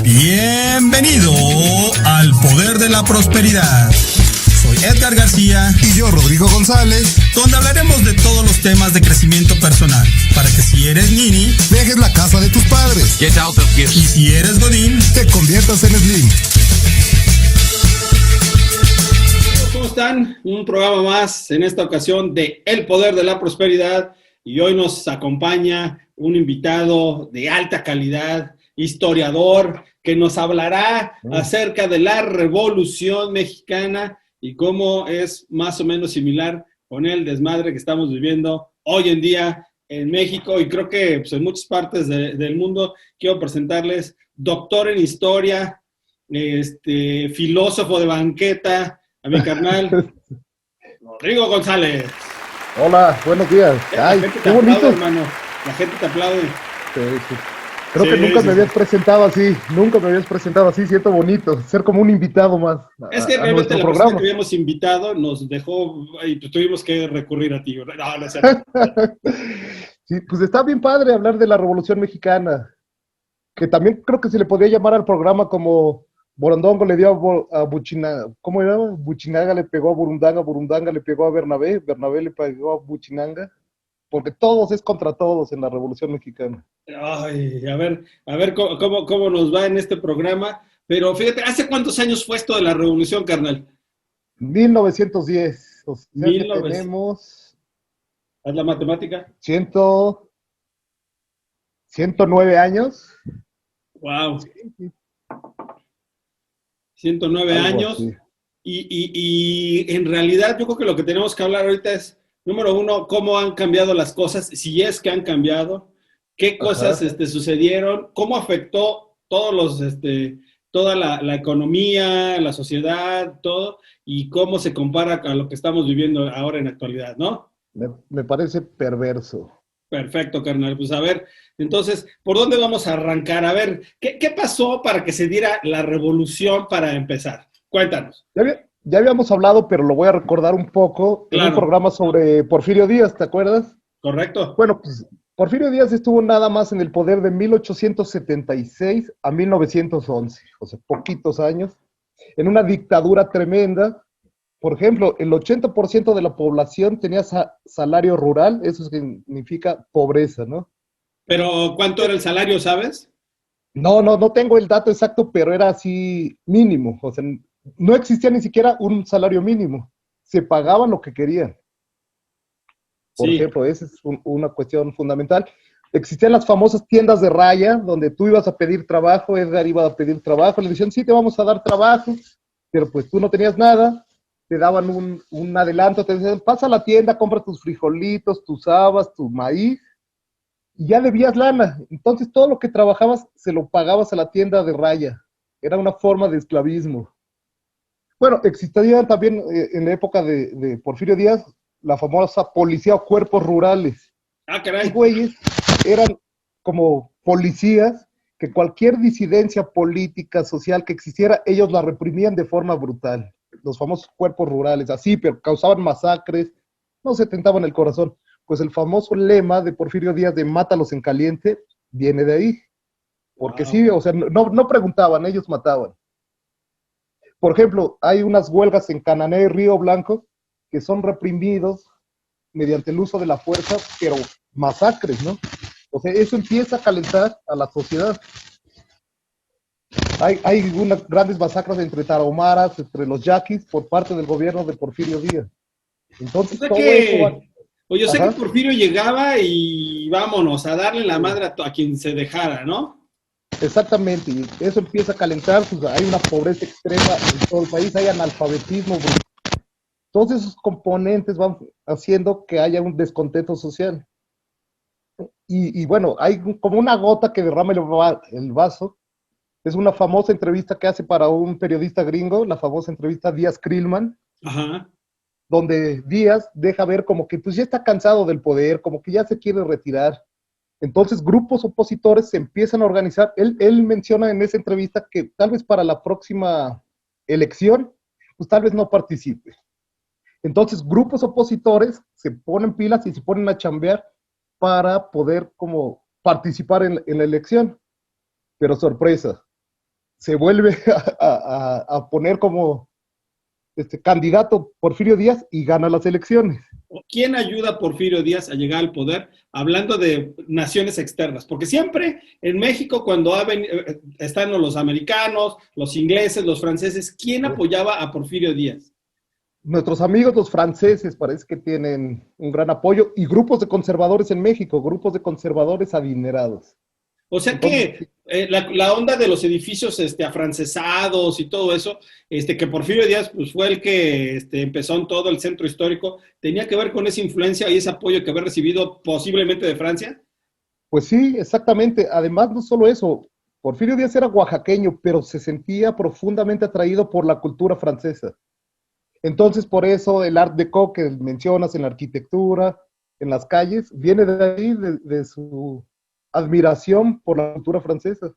Bienvenido al Poder de la Prosperidad. Soy Edgar García y yo, Rodrigo González, donde hablaremos de todos los temas de crecimiento personal, para que si eres nini, dejes la casa de tus padres. Get out of here. Y si eres godín, te conviertas en slim. ¿Cómo están? Un programa más en esta ocasión de El Poder de la Prosperidad, y hoy nos acompaña un invitado de alta calidad, historiador, que nos hablará acerca de la Revolución Mexicana y cómo es más o menos similar con el desmadre que estamos viviendo hoy en día en México y creo que pues, en muchas partes del mundo. Quiero presentarles doctor en historia, filósofo de banqueta, a mi carnal Rodrigo González. Hola, buenos días. Ay, qué bonito, aplaude, hermano. La gente te aplaude. Sí. Creo que nunca me habías presentado así, siento bonito, ser como un invitado más. Es que realmente la persona que habíamos invitado nos dejó y pues tuvimos que recurrir a ti. No sé. Sí, pues está bien padre hablar de la Revolución Mexicana, que también creo que se le podría llamar al programa como Borondongo le dio a Buchinaga, ¿cómo era? Buchinaga le pegó a Burundanga, Burundanga le pegó a Bernabé, Bernabé le pegó a Buchinanga, porque todos es contra todos en la Revolución Mexicana. Ay, a ver cómo nos va en este programa. Pero fíjate, ¿hace cuántos años fue esto de la Revolución, carnal? 1910. O sea, 1900... tenemos... ¿Haz la matemática? 109 años. Wow. Sí. 109 algo años. Así. Y en realidad yo creo que lo que tenemos que hablar ahorita es, número uno, cómo han cambiado las cosas, si es que han cambiado, qué cosas sucedieron, cómo afectó toda la economía, la sociedad, todo, y cómo se compara a lo que estamos viviendo ahora en la actualidad, ¿no? Me parece perverso. Perfecto, carnal. Pues a ver, entonces, ¿por dónde vamos a arrancar? A ver, ¿qué pasó para que se diera la revolución para empezar? Cuéntanos. Ya habíamos hablado, pero lo voy a recordar un poco, claro, en un programa sobre Porfirio Díaz, ¿te acuerdas? Correcto. Bueno, pues Porfirio Díaz estuvo nada más en el poder de 1876 a 1911, o sea, poquitos años, en una dictadura tremenda. Por ejemplo, el 80% de la población tenía salario rural, eso significa pobreza, ¿no? Pero, ¿cuánto era el salario, sabes? No tengo el dato exacto, pero era así mínimo, o sea, no existía ni siquiera un salario mínimo, se pagaban lo que querían. Por ejemplo, esa es una cuestión fundamental. Existían las famosas tiendas de raya, donde tú ibas a pedir trabajo, Edgar iba a pedir trabajo, le decían, sí, te vamos a dar trabajo, pero pues tú no tenías nada, te daban un adelanto, te decían, pasa a la tienda, compra tus frijolitos, tus habas, tu maíz, y ya debías lana. Entonces todo lo que trabajabas se lo pagabas a la tienda de raya. Era una forma de esclavismo. Bueno, existía también en la época de Porfirio Díaz la famosa policía o cuerpos rurales. Ah, caray. Los güeyes eran como policías que cualquier disidencia política, social que existiera, ellos la reprimían de forma brutal. Los famosos cuerpos rurales, así, pero causaban masacres, no se tentaban el corazón. Pues el famoso lema de Porfirio Díaz de mátalos en caliente viene de ahí. Porque sí, o sea, no preguntaban, ellos mataban. Por ejemplo, hay unas huelgas en Canané y Río Blanco que son reprimidos mediante el uso de la fuerza, pero masacres, ¿no? O sea, eso empieza a calentar a la sociedad. Hay unas grandes masacres entre tarahumaras, entre los yaquis, por parte del gobierno de Porfirio Díaz. Entonces, o sea yo sé que Porfirio llegaba y vámonos, a darle la madre a quien se dejara, ¿no? Exactamente, y eso empieza a calentar, pues hay una pobreza extrema en todo el país, hay analfabetismo. Todos esos componentes van haciendo que haya un descontento social. Y bueno, hay como una gota que derrama el vaso. Es una famosa entrevista que hace para un periodista gringo, la famosa entrevista Díaz-Krillman, donde Díaz deja ver como que pues ya está cansado del poder, como que ya se quiere retirar. Entonces grupos opositores se empiezan a organizar. Él menciona en esa entrevista que tal vez para la próxima elección, pues tal vez no participe. Entonces grupos opositores se ponen pilas y se ponen a chambear para poder como participar en la elección. pero sorpresa, se vuelve a poner como candidato Porfirio Díaz y gana las elecciones. ¿Quién ayuda a Porfirio Díaz a llegar al poder? Hablando de naciones externas, porque siempre en México cuando están los americanos, los ingleses, los franceses, ¿quién apoyaba a Porfirio Díaz? Nuestros amigos los franceses parece que tienen un gran apoyo y grupos de conservadores en México, grupos de conservadores adinerados. O sea que la onda de los edificios afrancesados y todo eso, que Porfirio Díaz pues, fue el que empezó en todo el centro histórico, ¿tenía que ver con esa influencia y ese apoyo que había recibido posiblemente de Francia? Pues sí, exactamente. Además, no solo eso, Porfirio Díaz era oaxaqueño, pero se sentía profundamente atraído por la cultura francesa. Entonces, por eso el Art Deco que mencionas en la arquitectura, en las calles, viene de ahí, de su admiración por la cultura francesa.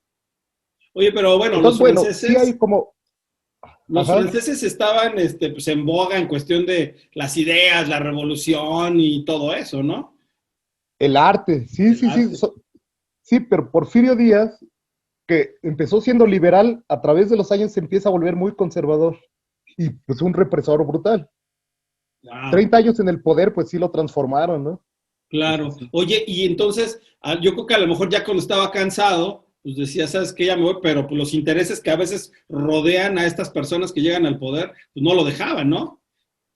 Oye, pero bueno, entonces, los franceses... Sí hay como... Los franceses estaban pues en boga en cuestión de las ideas, la revolución y todo eso, ¿no? El arte, sí. Sí, pero Porfirio Díaz, que empezó siendo liberal, a través de los años se empieza a volver muy conservador y pues un represor brutal. Wow. 30 años en el poder, pues sí lo transformaron, ¿no? Claro. Oye, y entonces, yo creo que a lo mejor ya cuando estaba cansado, pues decía, ¿sabes qué? Ya me voy, pero pues los intereses que a veces rodean a estas personas que llegan al poder, pues no lo dejaban, ¿no?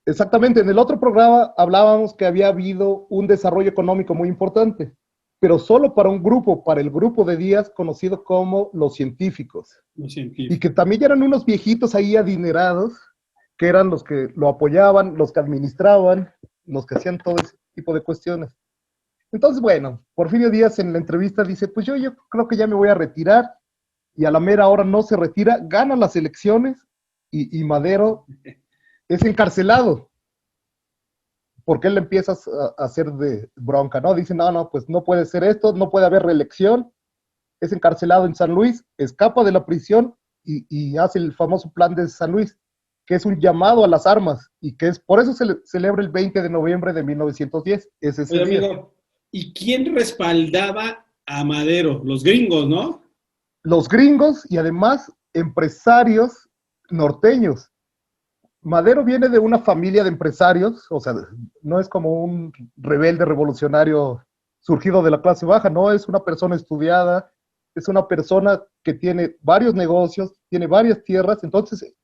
Exactamente. En el otro programa hablábamos que había habido un desarrollo económico muy importante, pero solo para un grupo, para el grupo de Díaz, conocido como los científicos. Los científicos. Y que también eran unos viejitos ahí adinerados, que eran los que lo apoyaban, los que administraban, los que hacían todo ese tipo de cuestiones. Entonces, bueno, Porfirio Díaz en la entrevista dice, pues yo creo que ya me voy a retirar, y a la mera hora no se retira, gana las elecciones, y Madero es encarcelado, porque él le empieza a hacer de bronca, ¿no? Dice, no, pues no puede ser esto, no puede haber reelección, es encarcelado en San Luis, escapa de la prisión, y hace el famoso plan de San Luis, que es un llamado a las armas, y que es, por eso se celebra el 20 de noviembre de 1910, es ese Oye, día. amigo, ¿y quién respaldaba a Madero? Los gringos, ¿no? Los gringos y además empresarios norteños. Madero viene de una familia de empresarios, o sea, no es como un rebelde revolucionario surgido de la clase baja, no, es una persona estudiada, es una persona que tiene varios negocios, tiene varias tierras, entonces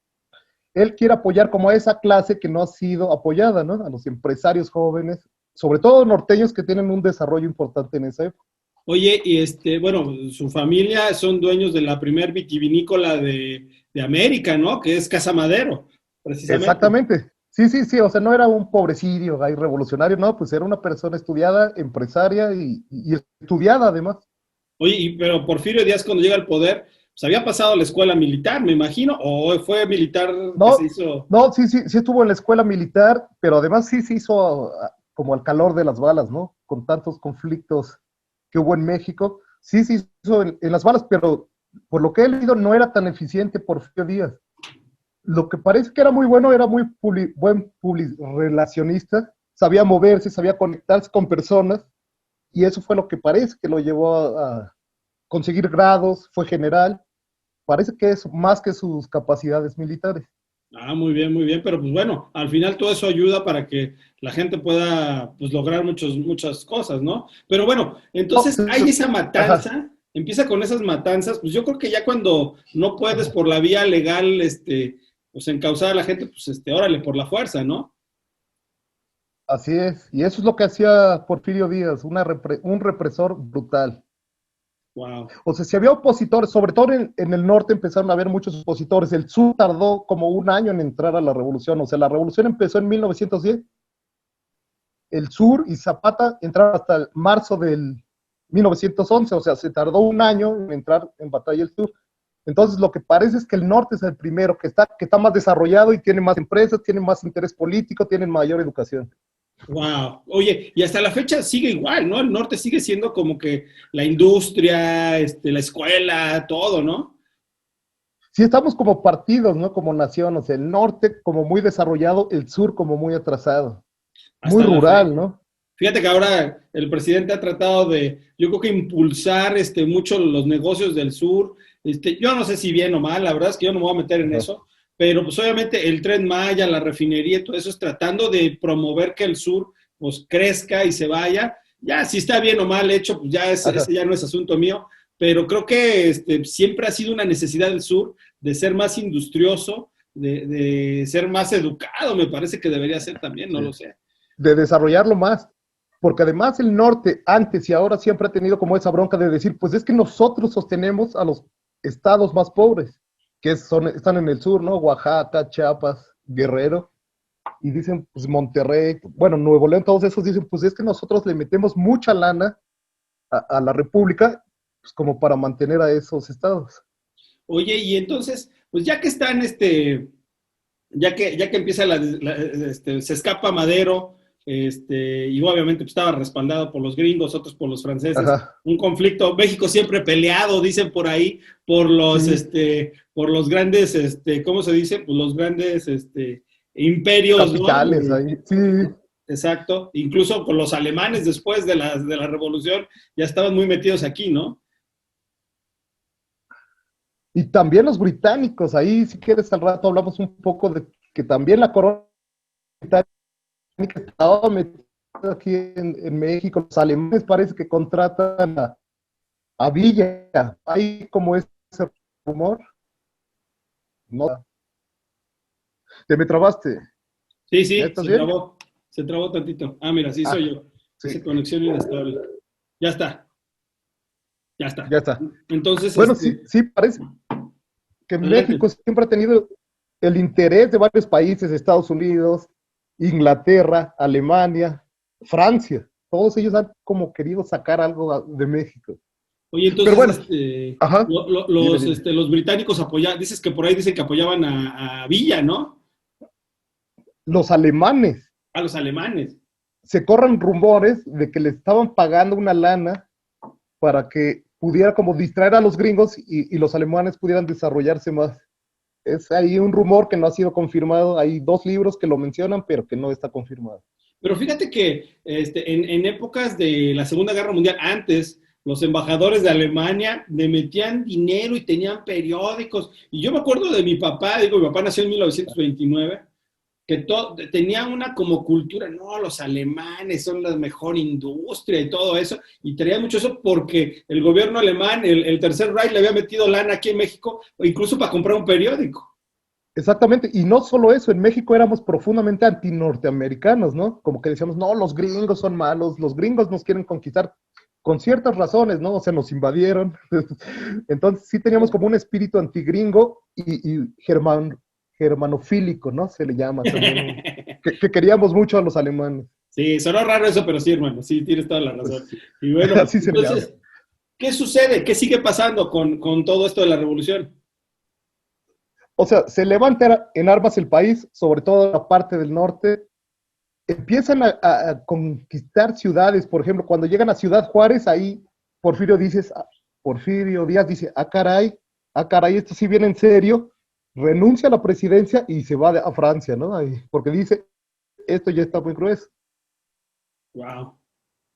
él quiere apoyar como a esa clase que no ha sido apoyada, ¿no? A los empresarios jóvenes, sobre todo norteños que tienen un desarrollo importante en esa época. Oye, y bueno, su familia son dueños de la primer vitivinícola de América, ¿no? Que es Casa Madero, precisamente. Exactamente. Sí, o sea, no era un pobrecillo ahí revolucionario, no, pues era una persona estudiada, empresaria y estudiada además. Oye, pero Porfirio Díaz cuando llega al poder, pues había pasado a la escuela militar, me imagino, o fue militar no, que se hizo... No, sí estuvo en la escuela militar, pero además sí se hizo como al calor de las balas, ¿no? Con tantos conflictos que hubo en México, sí se hizo en las balas, pero por lo que he leído no era tan eficiente Porfirio Díaz. Lo que parece que era muy bueno, era muy buen relacionista, sabía moverse, sabía conectarse con personas, y eso fue lo que parece que lo llevó a conseguir grados, fue general, parece que es más que sus capacidades militares. Ah, muy bien, pero pues bueno, al final todo eso ayuda para que la gente pueda pues lograr muchas cosas, ¿no? Pero bueno, entonces hay esa matanza, empieza con esas matanzas, pues yo creo que ya cuando no puedes por la vía legal, pues encauzar a la gente, pues órale, por la fuerza, ¿no? Así es, y eso es lo que hacía Porfirio Díaz, un represor brutal. Wow. O sea, si había opositores, sobre todo en el norte empezaron a haber muchos opositores, el sur tardó como un año en entrar a la revolución, o sea, la revolución empezó en 1910, el sur y Zapata entraron hasta marzo del 1911, o sea, se tardó un año en entrar en batalla el sur. Entonces, lo que parece es que el norte es el primero, que está más desarrollado y tiene más empresas, tiene más interés político, tiene mayor educación. Wow. Oye, y hasta la fecha sigue igual, ¿no? El norte sigue siendo como que la industria, la escuela, todo, ¿no? Sí, estamos como partidos, ¿no? Como nación, o sea, el norte como muy desarrollado, el sur como muy atrasado. Muy rural, ¿no? Fíjate que ahora el presidente ha tratado de, yo creo que impulsar mucho los negocios del sur. Yo no sé si bien o mal, la verdad es que yo no me voy a meter en eso, pero pues obviamente el Tren Maya, la refinería y todo eso es tratando de promover que el sur pues crezca y se vaya. Ya, si está bien o mal hecho, pues ya ese ya no es asunto mío, pero creo que siempre ha sido una necesidad del sur de ser más industrioso, de ser más educado, me parece que debería ser también, no lo sé. De desarrollarlo más. Porque además el norte, antes y ahora, siempre ha tenido como esa bronca de decir, pues es que nosotros sostenemos a los estados más pobres, que están en el sur, ¿no? Oaxaca, Chiapas, Guerrero, y dicen, pues Monterrey, bueno, Nuevo León, todos esos dicen, pues es que nosotros le metemos mucha lana a la República, pues como para mantener a esos estados. Oye, y entonces, pues ya que están, ya que empieza se escapa Madero, y obviamente pues, estaba respaldado por los gringos, otros por los franceses, un conflicto, México siempre peleado, dicen por ahí, por los, por los grandes, ¿cómo se dice? Pues los grandes, imperios, capitales, ¿no? Ahí, sí. Exacto, incluso con los alemanes después de la revolución, ya estaban muy metidos aquí, ¿no? Y también los británicos, ahí si quieres al rato hablamos un poco de que también la corona británica estaba metida aquí en México, los alemanes parece que contratan a Villa, hay como ese rumor. No. ¿Te me trabaste? Sí, se trabó tantito. Ah, mira, sí soy yo. Sí. Esa conexión inestable. Ya está. Ya está. Ya está. Entonces, bueno, sí parece que adelante. México siempre ha tenido el interés de varios países, Estados Unidos, Inglaterra, Alemania, Francia. Todos ellos han como querido sacar algo de México. Oye, entonces, bueno, los británicos apoyaban, dices que por ahí dicen que apoyaban a Villa, ¿no? Los alemanes. A los alemanes. Se corren rumores de que le estaban pagando una lana para que pudiera como distraer a los gringos y los alemanes pudieran desarrollarse más. Es ahí un rumor que no ha sido confirmado. Hay 2 libros que lo mencionan, pero que no está confirmado. Pero fíjate que en épocas de la Segunda Guerra Mundial, antes, los embajadores de Alemania le metían dinero y tenían periódicos. Y yo me acuerdo de mi papá, mi papá nació en 1929, que tenía una como cultura, no, los alemanes son la mejor industria y todo eso, y traía mucho eso porque el gobierno alemán, el Tercer Reich, le había metido lana aquí en México, incluso para comprar un periódico. Exactamente, y no solo eso, en México éramos profundamente antinorteamericanos, ¿no? Como que decíamos, no, los gringos son malos, los gringos nos quieren conquistar con ciertas razones, ¿no? O sea, nos invadieron. Entonces sí teníamos como un espíritu antigringo y germanofílico, ¿no? Se le llama también. que queríamos mucho a los alemanes. Sí, sonó raro eso, pero sí, hermano, sí, tienes toda la razón. Y bueno, así se entonces, ¿qué sucede? ¿Qué sigue pasando con todo esto de la revolución? O sea, se levanta en armas el país, sobre todo la parte del norte, empiezan a conquistar ciudades, por ejemplo, cuando llegan a Ciudad Juárez, ahí Porfirio Díaz dice, caray, esto sí viene en serio, renuncia a la presidencia y se va a Francia, ¿no? Ahí, porque dice, esto ya está muy grueso. Wow.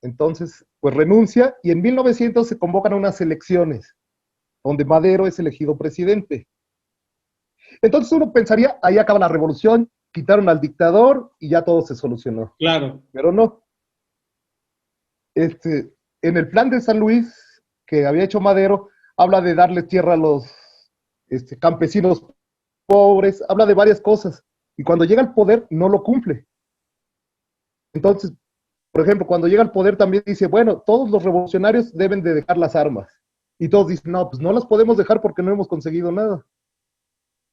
Entonces, pues renuncia y en 1900 se convocan unas elecciones donde Madero es elegido presidente. Entonces uno pensaría, ahí acaba la revolución, quitaron al dictador y ya todo se solucionó. Claro. Pero no. En el plan de San Luis que había hecho Madero, habla de darle tierra a los campesinos pobres, habla de varias cosas. Y cuando llega al poder, no lo cumple. Entonces, por ejemplo, cuando llega al poder también dice, bueno, todos los revolucionarios deben de dejar las armas. Y todos dicen, no, pues no las podemos dejar porque no hemos conseguido nada.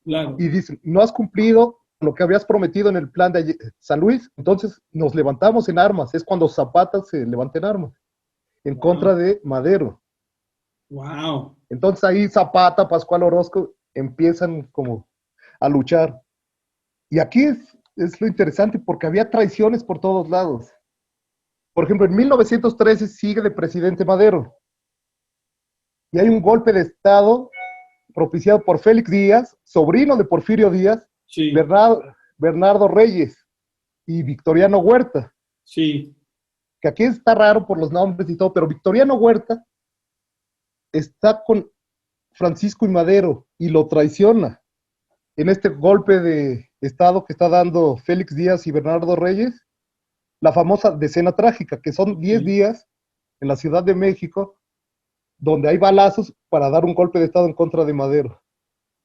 Claro. Y dicen, no has cumplido lo que habías prometido en el plan de San Luis, entonces nos levantamos en armas. Es cuando Zapata se levanta en armas, en contra de Madero. Wow. Entonces ahí Zapata, Pascual Orozco empiezan como a luchar. Y aquí es lo interesante porque había traiciones por todos lados. Por ejemplo, en 1913 sigue de presidente Madero. Y hay un golpe de Estado propiciado por Félix Díaz, sobrino de Porfirio Díaz, sí. Bernardo Reyes y Victoriano Huerta. Sí. que aquí está raro por los nombres y todo, pero Victoriano Huerta está con Francisco y Madero y lo traiciona en este golpe de Estado que está dando Félix Díaz y Bernardo Reyes, la famosa decena trágica, que son 10 días en la Ciudad de México, donde hay balazos para dar un golpe de Estado en contra de Madero.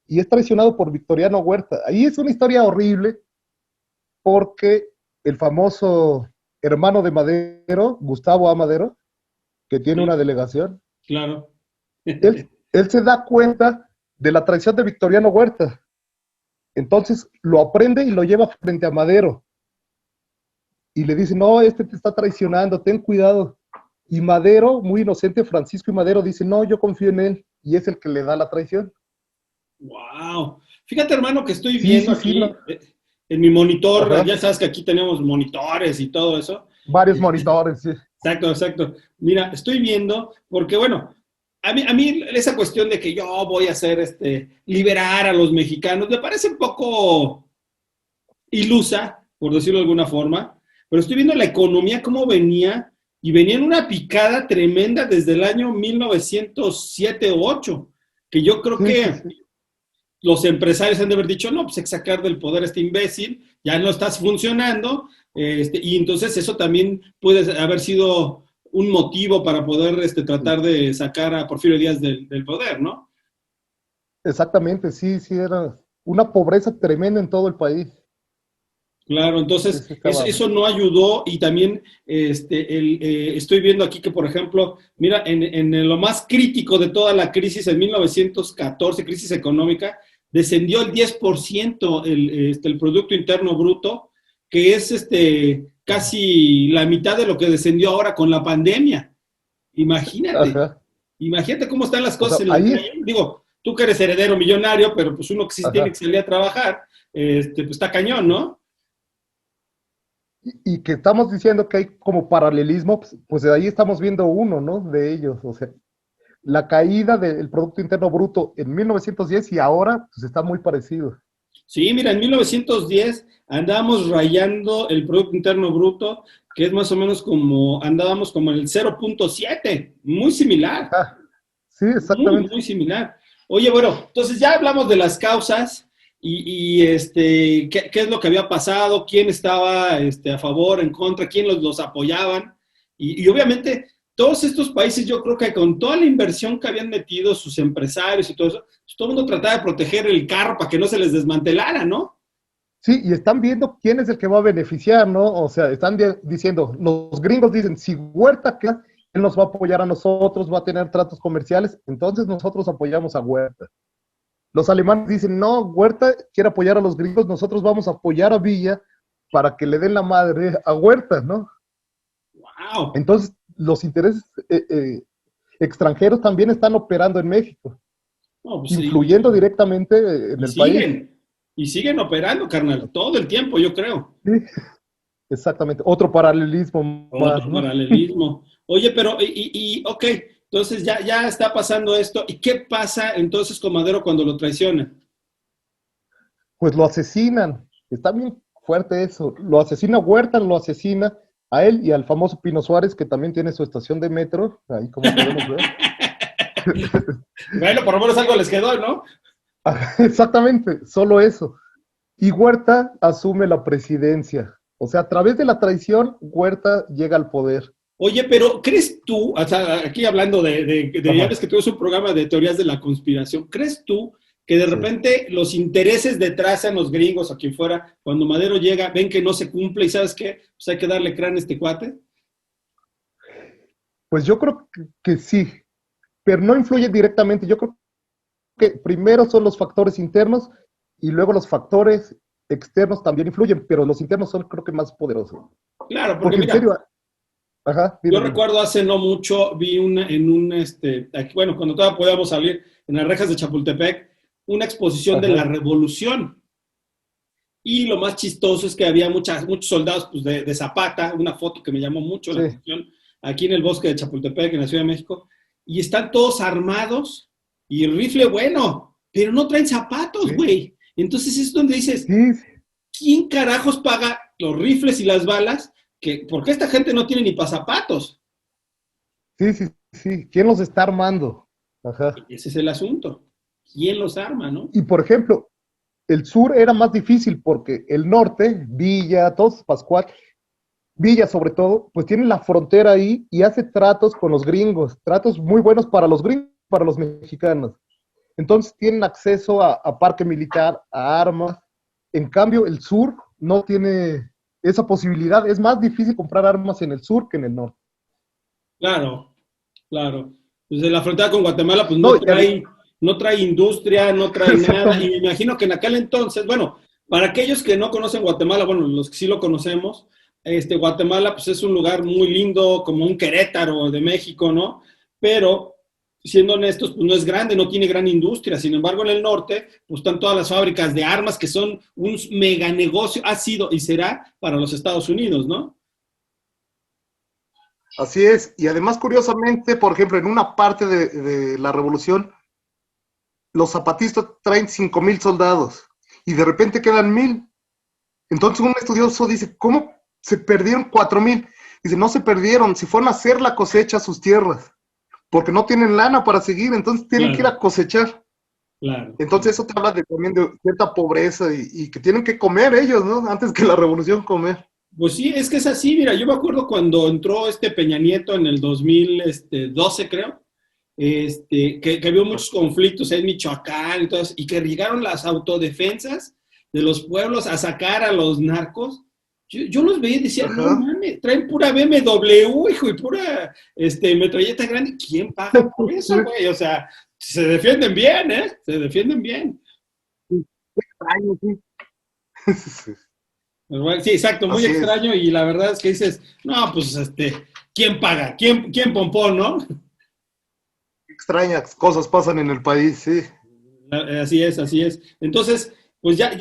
Y es traicionado por Victoriano Huerta. Ahí es una historia horrible, porque el famoso hermano de Madero, Gustavo A. Madero, que tiene una delegación, Claro. él se da cuenta de la traición de Victoriano Huerta. Entonces lo aprende y lo lleva frente a Madero. Y le dice, no, este te está traicionando, ten cuidado. Y Madero, muy inocente, Francisco y Madero, dice, no, yo confío en él. Y es el que le da la traición. Wow. Fíjate, hermano, que estoy viendo sí, aquí no. en mi monitor. Ajá. Ya sabes que aquí tenemos monitores y todo eso. Varios monitores, sí. Exacto, exacto. Mira, estoy viendo, porque bueno, a mí esa cuestión de que yo voy a hacer liberar a los mexicanos, me parece un poco ilusa, por decirlo de alguna forma, pero estoy viendo la economía cómo venía, y venía en una picada tremenda desde el año 1907 o 8, que yo creo que los empresarios han de haber dicho, no, pues hay que sacar del poder a este imbécil, ya no estás funcionando, y entonces eso también puede haber sido un motivo para poder tratar de sacar a Porfirio Díaz del poder, ¿no? Exactamente, sí, era una pobreza tremenda en todo el país. Claro, entonces eso no ayudó, y también estoy viendo aquí que, por ejemplo, mira, en lo más crítico de toda la crisis en 1914, crisis económica, descendió el 10% el Producto Interno Bruto, que es casi la mitad de lo que descendió ahora con la pandemia. Imagínate cómo están las cosas, o sea, en la calle. Digo, tú que eres heredero millonario, pero pues uno que sí tiene que salir a trabajar, pues está cañón, ¿no? Y que estamos diciendo que hay como paralelismo, pues de ahí estamos viendo uno, ¿no? De ellos, o sea, la caída del Producto Interno Bruto en 1910 y ahora, pues está muy parecido. Sí, mira, en 1910 andábamos rayando el Producto Interno Bruto, que es más o menos andábamos como en el 0.7, muy similar. Sí, exactamente. Muy similar. Oye, bueno, entonces ya hablamos de las causas. ¿Qué es lo que había pasado? ¿Quién estaba a favor, en contra? ¿Quién los apoyaban? Y obviamente todos estos países, yo creo que con toda la inversión que habían metido sus empresarios y todo eso, pues todo el mundo trataba de proteger el carro para que no se les desmantelara, ¿no? Sí, y están viendo quién es el que va a beneficiar, ¿no? O sea, están diciendo, los gringos dicen, si Huerta queda, él nos va a apoyar a nosotros, va a tener tratos comerciales, entonces nosotros apoyamos a Huerta. Los alemanes dicen, no, Huerta quiere apoyar a los gringos, nosotros vamos a apoyar a Villa para que le den la madre a Huerta, ¿no? ¡Wow! Entonces, los intereses extranjeros también están operando en México, no, pues influyendo directamente en el país. Y siguen operando, carnal, todo el tiempo, yo creo. Sí, exactamente, otro paralelismo. Otro paralelismo. Oye, pero, ok, entonces ya está pasando esto. ¿Y qué pasa entonces con Madero cuando lo traicionan? Pues lo asesinan. Está bien fuerte eso. Lo asesina Huerta, lo asesina a él y al famoso Pino Suárez, que también tiene su estación de metro. Ahí como podemos ver. Bueno, por lo menos algo les quedó, ¿no? Exactamente, solo eso. Y Huerta asume la presidencia. O sea, a través de la traición, Huerta llega al poder. Oye, pero ¿crees tú, o sea, aquí hablando ya ves que tú eres un programa de teorías de la conspiración, ¿crees tú que de repente los intereses detrás sean los gringos o quien fuera, cuando Madero llega, ven que no se cumple y ¿sabes qué? Pues hay que darle crán a este cuate? Pues yo creo que sí, pero no influye directamente. Yo creo que primero son los factores internos y luego los factores externos también influyen, pero los internos son creo que más poderosos. Claro, porque mira, en serio, yo recuerdo hace no mucho, vi bueno, cuando todavía podíamos salir en las rejas de Chapultepec, una exposición de la Revolución. Y lo más chistoso es que había muchos soldados pues, de Zapata, una foto que me llamó mucho la atención, aquí en el bosque de Chapultepec, en la Ciudad de México, y están todos armados, y el rifle bueno, pero no traen zapatos, güey. Entonces es donde dices, ¿quién carajos paga los rifles y las balas ¿por qué esta gente no tiene ni pasapatos? Sí, sí, sí. ¿Quién los está armando? Ajá. Ese es el asunto. ¿Quién los arma, no? Y por ejemplo, el sur era más difícil porque el norte, Villa, todos Pascual, Villa sobre todo, pues tiene la frontera ahí y hace tratos con los gringos, tratos muy buenos para los gringos, para los mexicanos. Entonces tienen acceso a parque militar, a armas. En cambio, el sur no tiene esa posibilidad. Es más difícil comprar armas en el sur que en el norte. Claro, claro. Pues de la frontera con Guatemala, pues no trae industria, no trae nada. Y me imagino que en aquel entonces, bueno, para aquellos que no conocen Guatemala, bueno, los que sí lo conocemos, Guatemala pues es un lugar muy lindo, como un Querétaro de México, ¿no? Pero siendo honestos, pues no es grande, no tiene gran industria. Sin embargo, en el norte, pues están todas las fábricas de armas que son un mega negocio, ha sido y será para los Estados Unidos, ¿no? Así es. Y además, curiosamente, por ejemplo, en una parte de la revolución, los zapatistas traen 5,000 soldados y de repente quedan 1,000. Entonces un estudioso dice, ¿cómo se perdieron 4,000? Dice, no se perdieron, se fueron a hacer la cosecha a sus tierras, porque no tienen lana para seguir, entonces tienen que ir a cosechar. Claro. Entonces eso te habla también de cierta pobreza y que tienen que comer ellos, ¿no? Antes que la revolución comer. Pues sí, es que es así, mira, yo me acuerdo cuando entró Peña Nieto en el 2012, creo, que había muchos conflictos en Michoacán y todo eso, y que llegaron las autodefensas de los pueblos a sacar a los narcos. Yo los veía y decía, no mames, traen pura BMW, hijo, y pura metralleta grande. ¿Quién paga por eso, güey? O sea, se defienden bien, ¿eh? Se defienden bien. Sí, exacto, muy extraño, y la verdad es que dices, no, pues, ¿quién paga? ¿Quién pompó, no? Extrañas cosas pasan en el país, sí. Así es, así es. Entonces, pues ya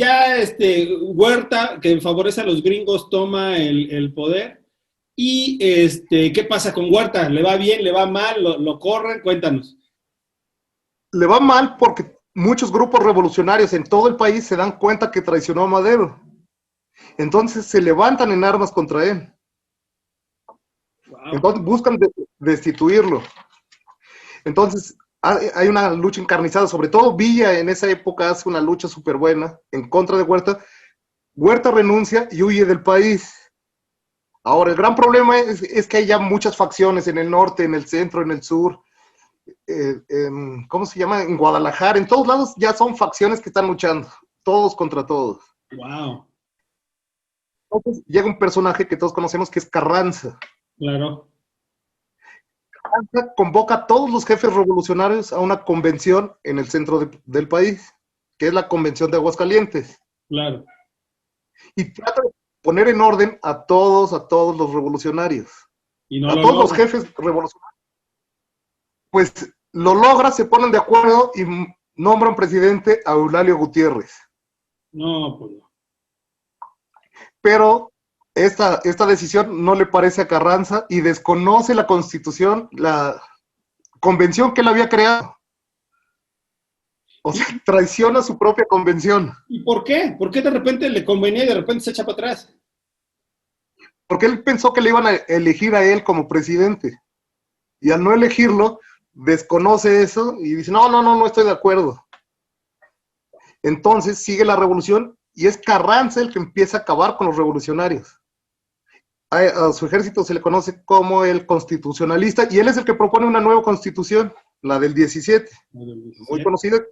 Huerta, que favorece a los gringos, toma el poder. Y, ¿qué pasa con Huerta? ¿Le va bien, le va mal, lo corren? Cuéntanos. Le va mal porque muchos grupos revolucionarios en todo el país se dan cuenta que traicionó a Madero. Entonces se levantan en armas contra él. Wow. Entonces buscan destituirlo. Entonces hay una lucha encarnizada, sobre todo Villa en esa época hace una lucha súper buena en contra de Huerta. Huerta renuncia y huye del país. Ahora, el gran problema es que hay ya muchas facciones en el norte, en el centro, en el sur, ¿cómo se llama? En Guadalajara, en todos lados ya son facciones que están luchando, todos contra todos. Wow. Entonces llega un personaje que todos conocemos que es Carranza. Claro. Carranza convoca a todos los jefes revolucionarios a una convención en el centro del país, que es la Convención de Aguascalientes. Claro. Y trata de poner en orden a todos los revolucionarios. Y no a todos los jefes revolucionarios. Pues lo logra, se ponen de acuerdo y nombran presidente a Eulalio Gutiérrez. No, pues no. Pero esta decisión no le parece a Carranza y desconoce la Constitución, la convención que él había creado. O sea, traiciona su propia convención. ¿Y por qué? ¿Por qué de repente le convenía y de repente se echa para atrás? Porque él pensó que le iban a elegir a él como presidente. Y al no elegirlo, desconoce eso y dice, no estoy de acuerdo. Entonces sigue la revolución y es Carranza el que empieza a acabar con los revolucionarios. A su ejército se le conoce como el constitucionalista y él es el que propone una nueva constitución, la del 17, muy conocida,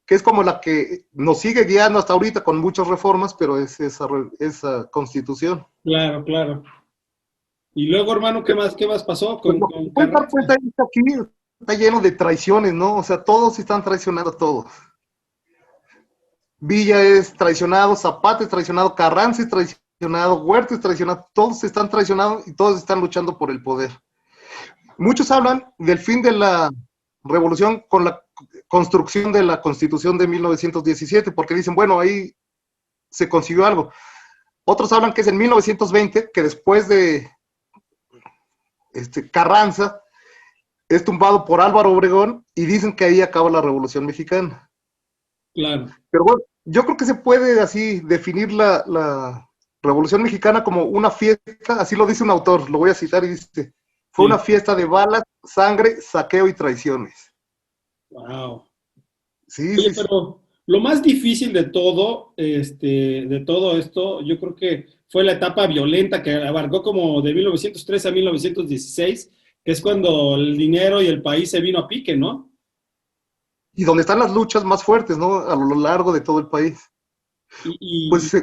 que es como la que nos sigue guiando hasta ahorita con muchas reformas, pero es esa constitución. Claro, claro. Y luego, hermano, ¿qué más pasó con Carranza? Aquí está lleno de traiciones, ¿no? O sea, todos están traicionando a todos. Villa es traicionado, Zapata es traicionado, Carranza es traicionado, Huerta es traicionado, todos están traicionados y todos están luchando por el poder. Muchos hablan del fin de la revolución con la construcción de la Constitución de 1917, porque dicen, bueno, ahí se consiguió algo. Otros hablan que es en 1920, que después de Carranza es tumbado por Álvaro Obregón y dicen que ahí acaba la Revolución Mexicana. Claro. Pero bueno, yo creo que se puede así definir la Revolución Mexicana como una fiesta, así lo dice un autor, lo voy a citar y dice, fue una fiesta de balas, sangre, saqueo y traiciones. Wow. Sí, Oye, sí, pero lo más difícil de todo esto, yo creo que fue la etapa violenta que abarcó como de 1903 a 1916, que es cuando el dinero y el país se vino a pique, ¿no? y donde están las luchas más fuertes, ¿no? A lo largo de todo el país. Y Pues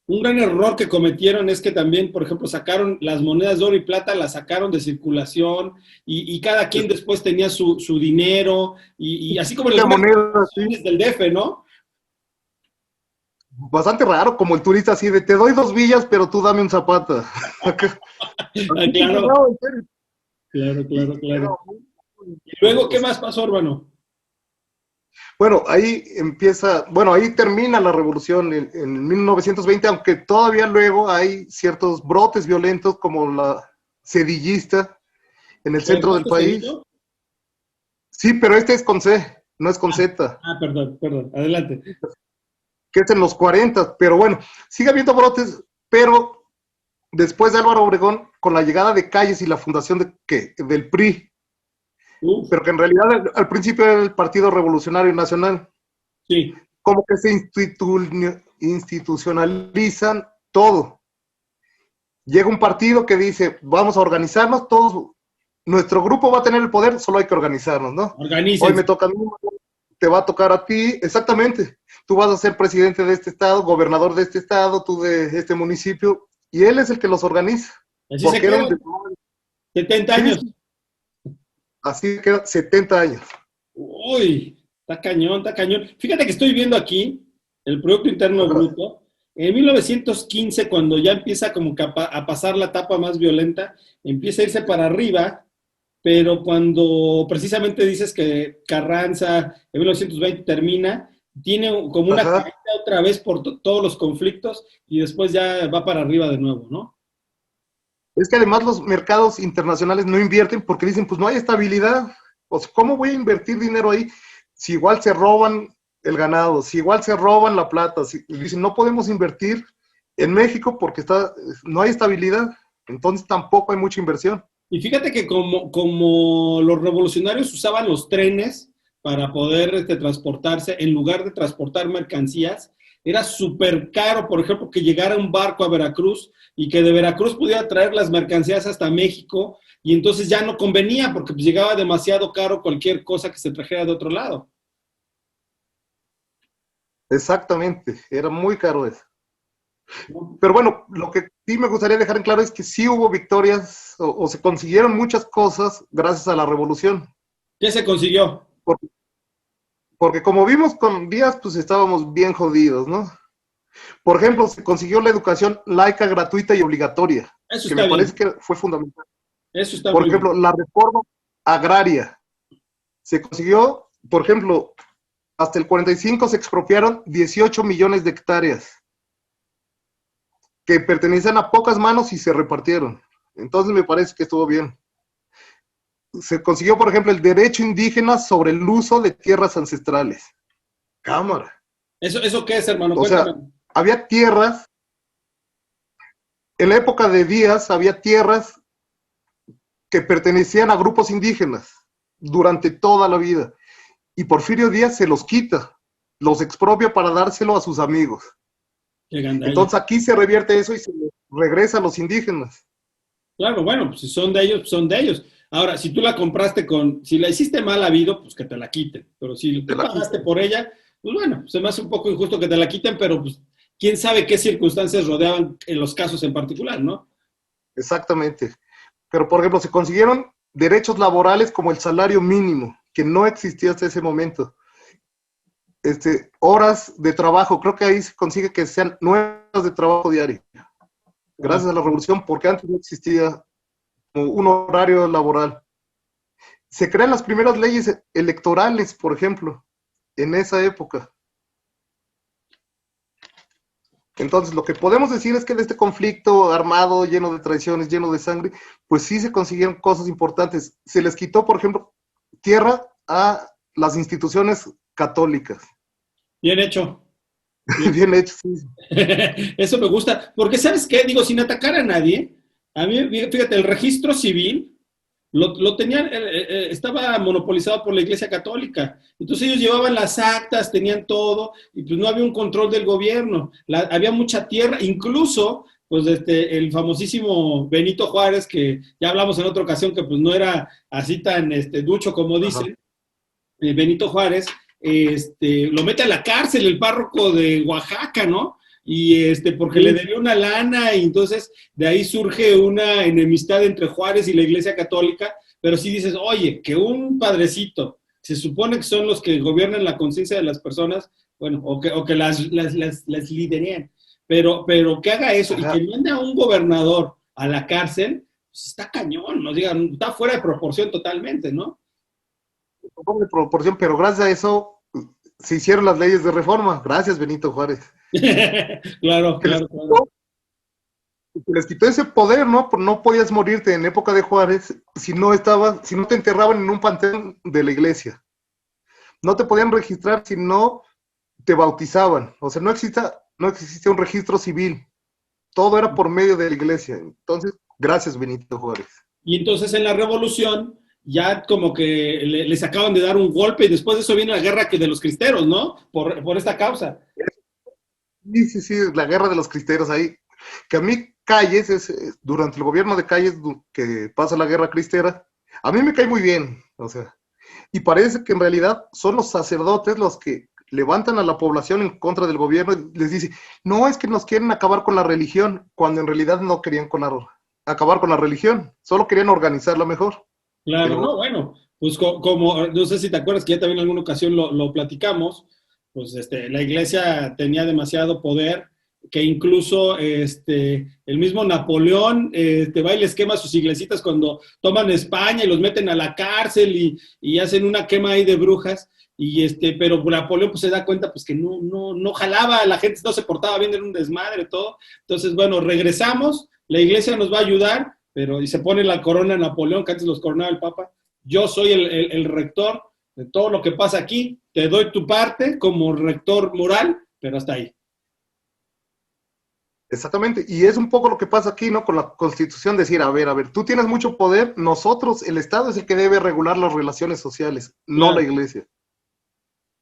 un gran error que cometieron es que también, por ejemplo, sacaron las monedas de oro y plata, las sacaron de circulación y cada quien después tenía su dinero y así como en la algunas moneda, sí, del DF, ¿no? bastante raro, como el turista así de, te doy 2 villas, pero tú dame un zapata. Ah, claro, No, en serio. claro, claro, claro. Era Y luego, ¿qué más pasó, hermano? Bueno, ahí empieza, bueno, ahí termina la revolución en 1920, aunque todavía luego hay ciertos brotes violentos como la sedillista en el centro del ¿Ernesto país. Cedillo? Sí, pero este es con C, no es con Z, Perdón, adelante. que es en los 40, pero bueno, sigue habiendo brotes, pero después de Álvaro Obregón, con la llegada de Calles y la fundación del PRI, Uf, pero que en realidad al principio era el Partido Revolucionario Nacional, sí, como que se institucionalizan todo. Llega un partido que dice, vamos a organizarnos, todos, nuestro grupo va a tener el poder, solo hay que organizarnos, ¿no? Hoy organícense. me toca a mí, te va a tocar a ti, exactamente. Tú vas a ser presidente de este estado, gobernador de este estado, tú de este municipio, y él es el que los organiza. Así se Porque eran quedan 70 sí, años. así que 70 años. Uy, está cañón, está cañón. Fíjate que estoy viendo aquí el Producto Interno Bruto. En 1915, cuando ya empieza como que a pasar la etapa más violenta, empieza a irse para arriba, pero cuando precisamente dices que Carranza en 1920 termina, tiene como una Ajá. caída otra vez por todos los conflictos y después ya va para arriba de nuevo, ¿no? Es que además los mercados internacionales no invierten porque dicen, pues no hay estabilidad. O sea, ¿cómo voy a invertir dinero ahí si igual se roban el ganado, si igual se roban la plata? Dicen, no podemos invertir en México porque no hay estabilidad, entonces tampoco hay mucha inversión. Y fíjate que como los revolucionarios usaban los trenes para poder transportarse, en lugar de transportar mercancías, era súper caro, por ejemplo, que llegara un barco a Veracruz y que de Veracruz pudiera traer las mercancías hasta México, y entonces ya no convenía porque pues, llegaba demasiado caro cualquier cosa que se trajera de otro lado. Exactamente, era muy caro eso. Pero bueno, lo que sí me gustaría dejar en claro es que sí hubo victorias o se consiguieron muchas cosas gracias a la revolución. ¿Qué se consiguió? Porque como vimos con Díaz, pues estábamos bien jodidos, ¿no? Por ejemplo, se consiguió la educación laica, gratuita y obligatoria, Eso que está me bien. parece que fue fundamental. Eso está Por muy ejemplo, bien. la reforma agraria. Se consiguió, por ejemplo, hasta el 45 se expropiaron 18 millones de hectáreas que pertenecían a pocas manos y se repartieron. Entonces me parece que estuvo bien. Se consiguió, por ejemplo, el derecho indígena sobre el uso de tierras ancestrales. Cámara. ¿Eso qué es, hermano? O sea, Cuéntame. había tierras, en la época de Díaz había tierras que pertenecían a grupos indígenas durante toda la vida. Y Porfirio Díaz se los quita, los expropia para dárselo a sus amigos. Qué gandalla. Entonces aquí se revierte eso y se regresa a los indígenas. Claro, bueno, pues si son de ellos, pues son de ellos. Ahora, si tú la compraste si la hiciste mal habido, pues que te la quiten. Pero si tú pagaste por ella, pues bueno, se me hace un poco injusto que te la quiten, pero pues quién sabe qué circunstancias rodeaban en los casos en particular, ¿no? Exactamente. Pero, por ejemplo, se consiguieron derechos laborales como el salario mínimo, que no existía hasta ese momento. Horas de trabajo, creo que ahí se consigue que sean 9 horas de trabajo diario. Gracias a la revolución, porque antes no existía un horario laboral. Se crean las primeras leyes electorales, por ejemplo, en esa época. Entonces, lo que podemos decir es que de este conflicto armado, lleno de traiciones, lleno de sangre, pues sí se consiguieron cosas importantes. Se les quitó, por ejemplo, tierra a las instituciones católicas. Bien hecho. Bien hecho, sí. Eso me gusta, porque ¿sabes qué? Digo, sin atacar a nadie, a mí, fíjate, el registro civil lo tenían, estaba monopolizado por la Iglesia Católica. Entonces ellos llevaban las actas, tenían todo, y pues no había un control del gobierno. Había mucha tierra, incluso, pues el famosísimo Benito Juárez, que ya hablamos en otra ocasión, que pues no era así tan ducho como dicen, Benito Juárez, lo mete a la cárcel el párroco de Oaxaca, ¿no? Y porque le debía una lana, y entonces de ahí surge una enemistad entre Juárez y la Iglesia Católica, pero si dices, oye, que un padrecito, se supone que son los que gobiernan la conciencia de las personas, bueno, o que las liderean, pero que haga eso, y que mande a un gobernador a la cárcel, pues está cañón, ¿no? Digan, está fuera de proporción totalmente, ¿no? De proporción, pero gracias a eso se hicieron las leyes de reforma. Gracias, Benito Juárez. Claro. Les quitó ese poder, ¿no? No podías morirte en época de Juárez si no te enterraban en un panteón de la iglesia. No te podían registrar si no te bautizaban. O sea, no existía un registro civil. Todo era por medio de la iglesia. Entonces, gracias, Benito Juárez. Y entonces en la Revolución ya como que les acaban de dar un golpe, y después de eso viene la guerra de los cristeros, ¿no? Por esta causa. Sí, la guerra de los cristeros ahí. Que a mí Calles, durante el gobierno de Calles, que pasa la guerra cristera, a mí me cae muy bien, o sea, y parece que en realidad son los sacerdotes los que levantan a la población en contra del gobierno y les dice, no, es que nos quieren acabar con la religión, cuando en realidad no querían acabar con la religión, solo querían organizarla mejor. Claro, Pero, no, bueno, pues como, no sé si te acuerdas que ya también en alguna ocasión lo platicamos, pues la iglesia tenía demasiado poder, que incluso el mismo Napoleón va y les quema sus iglesitas cuando toman España y los meten a la cárcel y hacen una quema ahí de brujas, pero Napoleón pues se da cuenta pues que no jalaba, la gente no se portaba bien, era un desmadre todo. Entonces, bueno, regresamos, la iglesia nos va a ayudar, y se pone la corona a Napoleón, que antes los coronaba el Papa. Yo soy el rector de todo lo que pasa aquí, te doy tu parte como rector moral, pero hasta ahí. Exactamente, y es un poco lo que pasa aquí, ¿no? Con la Constitución, decir, a ver, tú tienes mucho poder, nosotros, el Estado es el que debe regular las relaciones sociales, no la iglesia.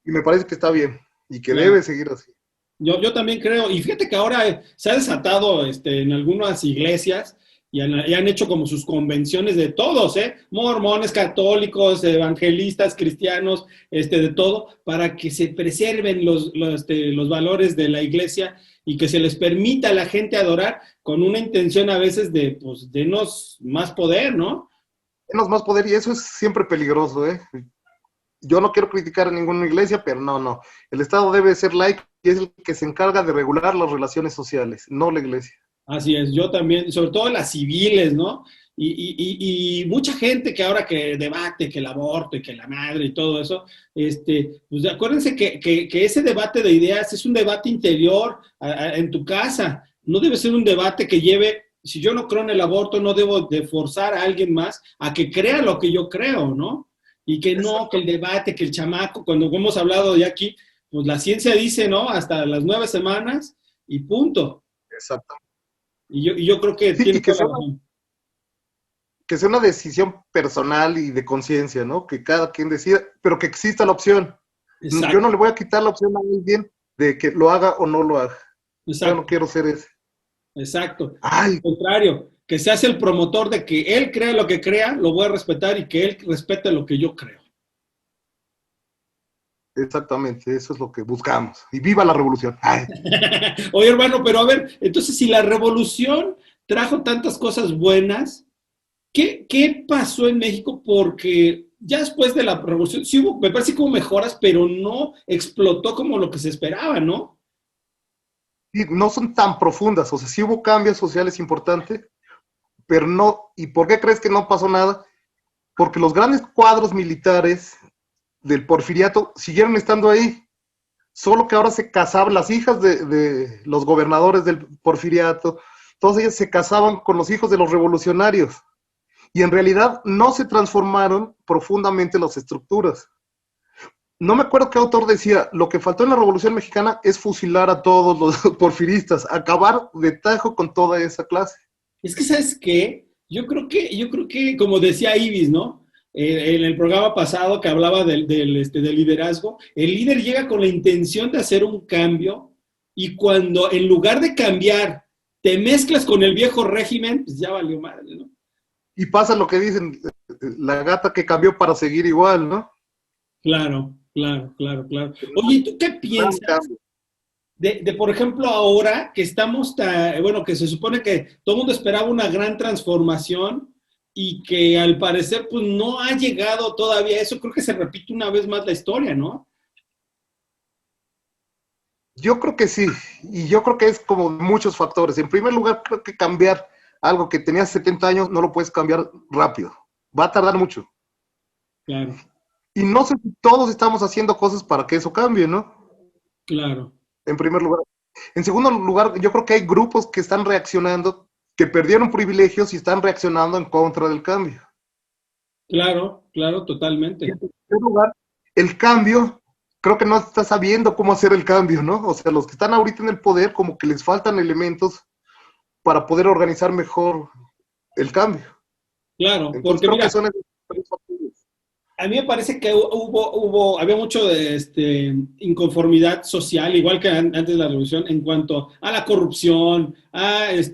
Y me parece que está bien, y que debe seguir así. Yo también creo, y fíjate que ahora se ha desatado en algunas iglesias, y han hecho como sus convenciones de todos, mormones, católicos, evangelistas, cristianos, de todo, para que se preserven los valores de la iglesia y que se les permita a la gente adorar con una intención a veces de, pues, denos más poder, ¿no? Denos más poder, y eso es siempre peligroso, Yo no quiero criticar a ninguna iglesia, pero no. El Estado debe ser laico y es el que se encarga de regular las relaciones sociales, no la iglesia. Así es, yo también, sobre todo las civiles, ¿no? Y mucha gente que ahora que debate que el aborto y que la madre y todo eso, pues acuérdense que ese debate de ideas es un debate interior en tu casa, no debe ser un debate que lleve, si yo no creo en el aborto, no debo de forzar a alguien más a que crea lo que yo creo, ¿no? Y que no, que el debate, que el chamaco, cuando hemos hablado de aquí, pues la ciencia dice, ¿no? Hasta las 9 semanas y punto. Exacto. Y yo creo que tiene toda la razón. Que sea una decisión personal y de conciencia, ¿no? Que cada quien decida, pero que exista la opción. Exacto. Yo no le voy a quitar la opción a alguien de que lo haga o no lo haga. Exacto. Yo no quiero ser ese. Exacto. Al contrario, que seas el promotor de que él crea lo que crea, lo voy a respetar, y que él respete lo que yo creo. Exactamente, eso es lo que buscamos. Y viva la revolución. Oye, hermano, pero a ver, entonces si la revolución trajo tantas cosas buenas, ¿qué pasó en México? Porque ya después de la revolución, sí hubo, me parece que hubo mejoras, pero no explotó como lo que se esperaba, ¿no? Sí, no son tan profundas, o sea, sí hubo cambios sociales importantes, pero no. ¿Y por qué crees que no pasó nada? Porque los grandes cuadros militares del porfiriato siguieron estando ahí, solo que ahora se casaban las hijas de los gobernadores del porfiriato, todas ellas se casaban con los hijos de los revolucionarios, y en realidad no se transformaron profundamente las estructuras. no me acuerdo qué autor decía, lo que faltó en la Revolución Mexicana es fusilar a todos los porfiristas, acabar de tajo con toda esa clase. Es que, ¿sabes qué? Yo creo que, como decía Ibis, ¿no? En el programa pasado que hablaba del liderazgo, el líder llega con la intención de hacer un cambio y cuando en lugar de cambiar te mezclas con el viejo régimen, pues ya valió madre, ¿no? Y pasa lo que dicen, la gata que cambió para seguir igual, ¿no? Claro, claro, claro, claro. Oye, ¿y tú qué piensas por ejemplo, ahora que estamos, bueno, que se supone que todo el mundo esperaba una gran transformación y que al parecer pues no ha llegado todavía eso? Creo que se repite una vez más la historia, ¿no? Yo creo que sí, y yo creo que es como muchos factores. En primer lugar, creo que cambiar algo que tenías 70 años no lo puedes cambiar rápido. Va a tardar mucho. Claro, Y no sé si todos estamos haciendo cosas para que eso cambie, ¿no? claro. En primer lugar. En segundo lugar, yo creo que hay grupos que están reaccionando, que perdieron privilegios y están reaccionando en contra del cambio. Claro, claro, totalmente. Y en tercer lugar, el cambio, creo que no está sabiendo cómo hacer el cambio, ¿no? O sea, los que están ahorita en el poder, como que les faltan elementos para poder organizar mejor el cambio. Claro, Entonces, porque creo mira, que son esos tres factores. a mí me parece que había mucho de inconformidad social, igual que antes de la revolución, en cuanto a la corrupción,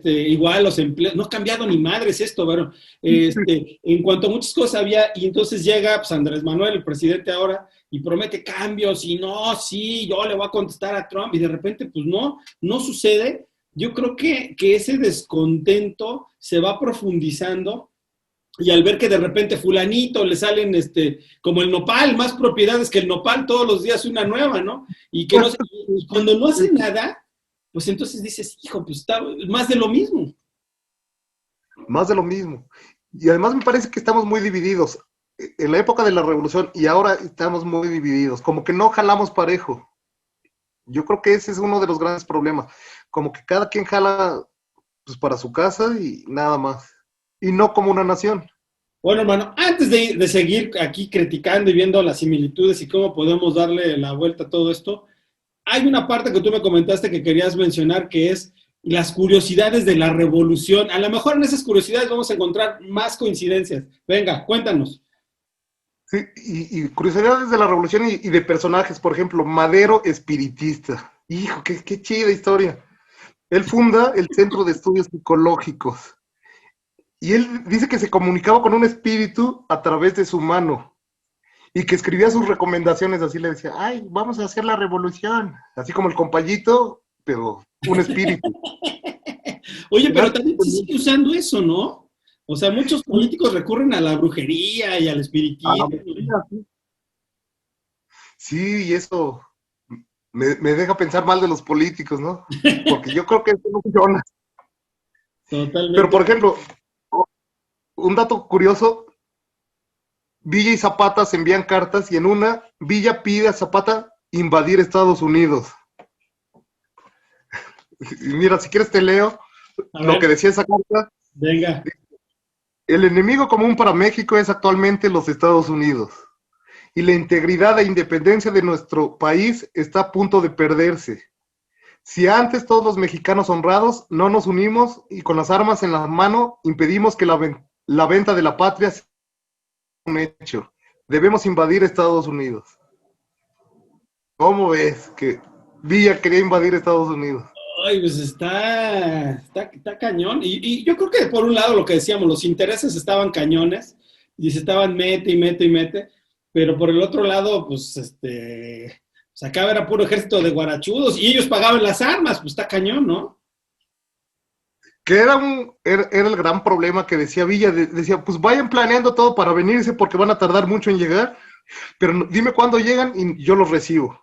igual los empleos, no ha cambiado ni madres esto, pero en cuanto a muchas cosas había, y entonces llega pues, Andrés Manuel, el presidente ahora, y promete cambios, y no, sí, yo le voy a contestar a Trump, y de repente, pues no sucede. Yo creo que ese descontento se va profundizando. Y al ver que de repente fulanito le salen como el nopal, más propiedades que el nopal, todos los días una nueva, ¿no? Y que y cuando no hace nada, pues entonces dices, hijo, pues está más de lo mismo. Más de lo mismo. Y además me parece que estamos muy divididos. En la época de la revolución y ahora estamos muy divididos. Como que no jalamos parejo. Yo creo que ese es uno de los grandes problemas. Como que cada quien jala pues, para su casa y nada más. Y no como una nación. Bueno, hermano, antes de seguir aquí criticando y viendo las similitudes y cómo podemos darle la vuelta a todo esto, hay una parte que tú me comentaste que querías mencionar, que es las curiosidades de la revolución. A lo mejor en esas curiosidades vamos a encontrar más coincidencias. Venga, cuéntanos. Sí, y curiosidades de la revolución y de personajes. Por ejemplo, Madero espiritista. Hijo, qué chida historia. Él funda el Centro de Estudios Psicológicos. Y él dice que se comunicaba con un espíritu a través de su mano y que escribía sus recomendaciones, así le decía, ay, vamos a hacer la revolución, así como el compayito, pero un espíritu. Oye, pero también se sigue usando eso, ¿no? O sea, muchos políticos recurren a la brujería y al espiritismo. Sí, y eso me deja pensar mal de los políticos, ¿no? Porque yo creo que eso no funciona. Totalmente. Pero, por ejemplo, un dato curioso, Villa y Zapata se envían cartas y en una, Villa pide a Zapata invadir Estados Unidos. Y mira, si quieres te leo lo que decía esa carta. Venga. El enemigo común para México es actualmente los Estados Unidos. Y la integridad e independencia de nuestro país está a punto de perderse. Si antes todos los mexicanos honrados no nos unimos y con las armas en la mano impedimos que la venta de la patria sea un hecho. Debemos invadir Estados Unidos. ¿Cómo ves que Villa quería invadir Estados Unidos? Ay, pues está cañón. Y yo creo que por un lado lo que decíamos, los intereses estaban cañones y se estaban mete y mete y mete, pero por el otro lado, pues acá era puro ejército de guarachudos y ellos pagaban las armas, pues está cañón, ¿no? Que era el gran problema que decía Villa, decía, pues vayan planeando todo para venirse porque van a tardar mucho en llegar, pero dime cuándo llegan y yo los recibo.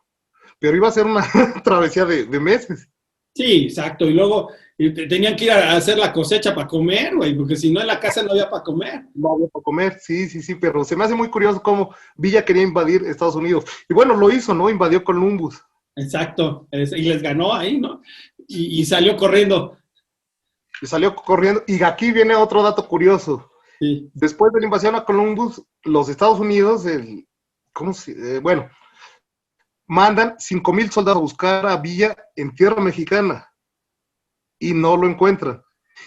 Pero iba a ser una travesía de meses. Sí, exacto, y luego tenían que ir a hacer la cosecha para comer, güey, porque si no en la casa no había para comer. No había para comer, sí, pero se me hace muy curioso cómo Villa quería invadir Estados Unidos. Y bueno, lo hizo, ¿no? Invadió Columbus. Exacto, y les ganó ahí, ¿no? Y salió corriendo. Y salió corriendo. Y aquí viene otro dato curioso. Sí. Después de la invasión a Columbus, los Estados Unidos, mandan 5,000 soldados a buscar a Villa en tierra mexicana y no lo encuentran.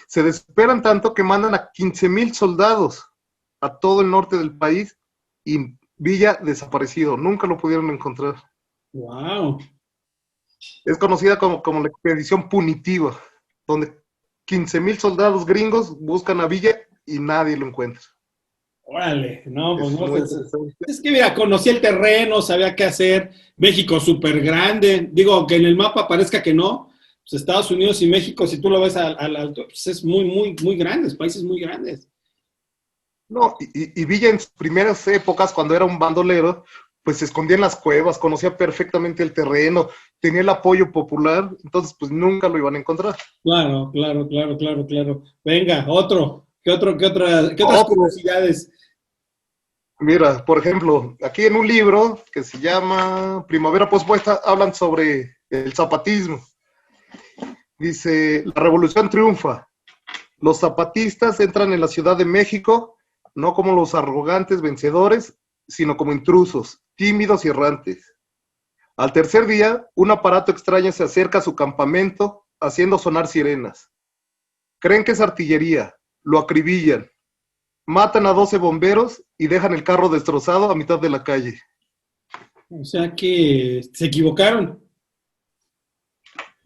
Se desesperan tanto que mandan a 15,000 soldados a todo el norte del país y Villa desaparecido. Nunca lo pudieron encontrar. Wow. Es conocida como la expedición punitiva, donde 15,000 soldados gringos buscan a Villa y nadie lo encuentra. Órale, no, pues Es no. muy Pues, interesante. es que mira, conocí el terreno, sabía qué hacer. México súper grande. Digo, aunque en el mapa parezca que no, pues Estados Unidos y México, si tú lo ves al alto, pues es muy, muy, muy grandes, países muy grandes. No, y Villa en sus primeras épocas, cuando era un bandolero, pues se escondía en las cuevas, conocía perfectamente el terreno, tenía el apoyo popular, entonces pues nunca lo iban a encontrar. Claro, claro, claro, claro, claro. Venga, otro. ¿Qué otras Otro. curiosidades? Mira, por ejemplo, aquí en un libro que se llama Primavera Pospuesta, hablan sobre el zapatismo. Dice, la revolución triunfa. Los zapatistas entran en la Ciudad de México, no como los arrogantes vencedores, sino como intrusos, tímidos y errantes. Al tercer día, un aparato extraño se acerca a su campamento, haciendo sonar sirenas. Creen que es artillería, lo acribillan, matan a 12 bomberos y dejan el carro destrozado a mitad de la calle. O sea que se equivocaron.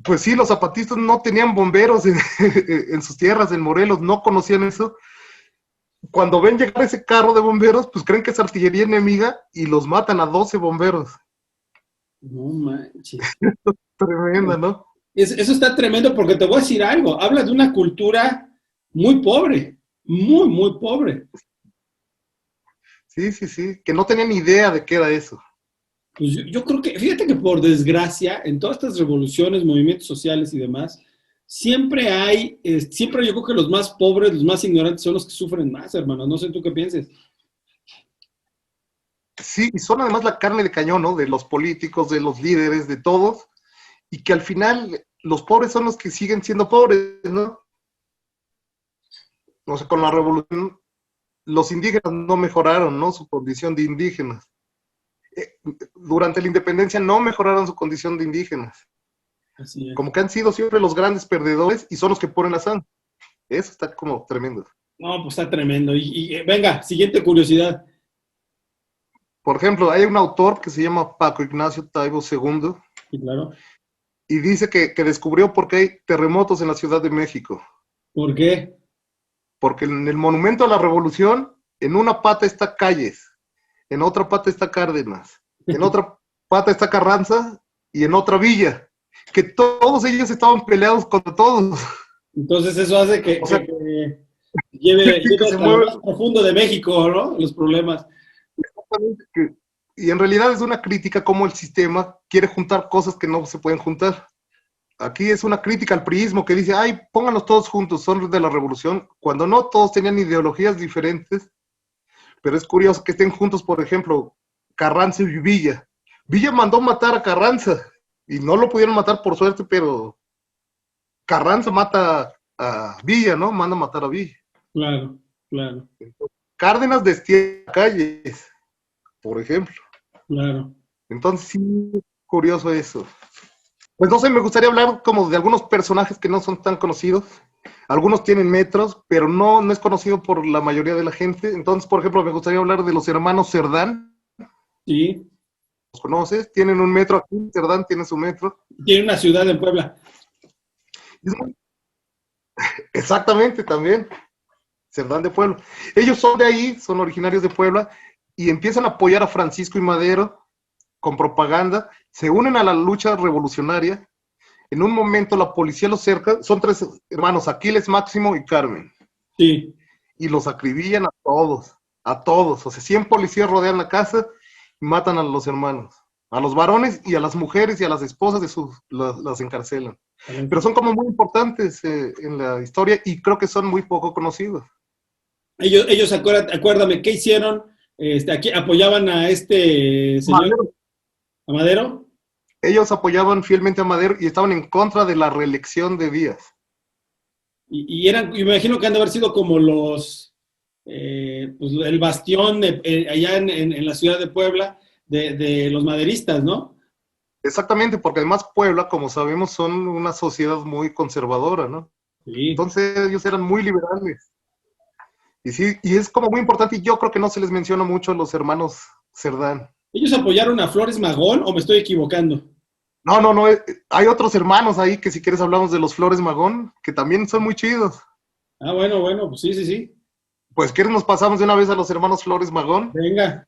Pues sí, los zapatistas no tenían bomberos en sus tierras, en Morelos, no conocían eso. Cuando ven llegar ese carro de bomberos, pues creen que es artillería enemiga y los matan a 12 bomberos. No manches. Tremenda, ¿no? Eso está tremendo porque te voy a decir algo. Habla de una cultura muy pobre, muy, muy pobre. Sí, sí, sí, que no tenían ni idea de qué era eso. Pues yo creo que, fíjate que por desgracia, en todas estas revoluciones, movimientos sociales y demás, siempre yo creo que los más pobres, los más ignorantes son los que sufren más, hermano. No sé tú qué pienses. Sí, y son además la carne de cañón, ¿no? De los políticos, de los líderes, de todos, y que al final los pobres son los que siguen siendo pobres, ¿no? O sea, con la revolución, los indígenas no mejoraron, ¿no? Su condición de indígenas. Durante la independencia no mejoraron su condición de indígenas. Así es. Como que han sido siempre los grandes perdedores y son los que ponen la sangre. Eso está como tremendo. No, pues está tremendo. Venga, siguiente curiosidad. Por ejemplo, hay un autor que se llama Paco Ignacio Taibo II Sí, claro. y dice que descubrió por qué hay terremotos en la Ciudad de México. ¿Por qué? Porque en el Monumento a la Revolución, en una pata está Calles, en otra pata está Cárdenas, en otra pata está Carranza y en otra Villa, que todos ellos estaban peleados contra todos. Entonces eso hace que O sea, que lleve que se hasta lo mueve. más profundo de México, ¿no? Los problemas. Y en realidad es una crítica cómo el sistema quiere juntar cosas que no se pueden juntar. Aquí es una crítica al priismo que dice, ay, pónganlos todos juntos, son de la revolución, cuando no, todos tenían ideologías diferentes, pero es curioso que estén juntos, por ejemplo, Carranza y Villa. Villa mandó matar a Carranza, y no lo pudieron matar por suerte, pero Carranza mata a Villa, ¿no? Manda a matar a Villa. Claro, claro, Cárdenas destierra Calles, por ejemplo. claro. Entonces sí, curioso eso. Pues no sé, me gustaría hablar como de algunos personajes que no son tan conocidos. Algunos tienen metros, pero no es conocido por la mayoría de la gente. Entonces, por ejemplo, me gustaría hablar de los hermanos Cerdán. Sí. ¿Los conoces? Tienen un metro aquí, Cerdán tiene su metro. Tiene una ciudad en Puebla. Exactamente, también. Cerdán de Puebla. Ellos son de ahí, son originarios de Puebla, y empiezan a apoyar a Francisco y Madero con propaganda, se unen a la lucha revolucionaria. En un momento la policía los cerca, son 3 hermanos, Aquiles, Máximo y Carmen. Sí. Y los acribillan a todos. O sea, 100 policías rodean la casa y matan a los hermanos, a los varones y a las mujeres y a las esposas de las encarcelan. Pero son como muy importantes en la historia y creo que son muy poco conocidos. Ellos acuérdame, ¿qué hicieron? Aquí apoyaban a este señor, Madero. a Madero. Ellos apoyaban fielmente a Madero y estaban en contra de la reelección de Díaz. Y eran, me imagino que han de haber sido como los, pues el bastión allá en la ciudad de Puebla de los maderistas, ¿no? Exactamente, porque además Puebla, como sabemos, son una sociedad muy conservadora, ¿no? Sí. Entonces ellos eran muy liberales. Y sí, y es como muy importante, y yo creo que no se les menciona mucho a los hermanos Cerdán. ¿Ellos apoyaron a Flores Magón o me estoy equivocando? No, hay otros hermanos ahí que si quieres hablamos de los Flores Magón, que también son muy chidos. Ah, bueno, pues sí. Pues ¿quieres nos pasamos de una vez a los hermanos Flores Magón? Venga.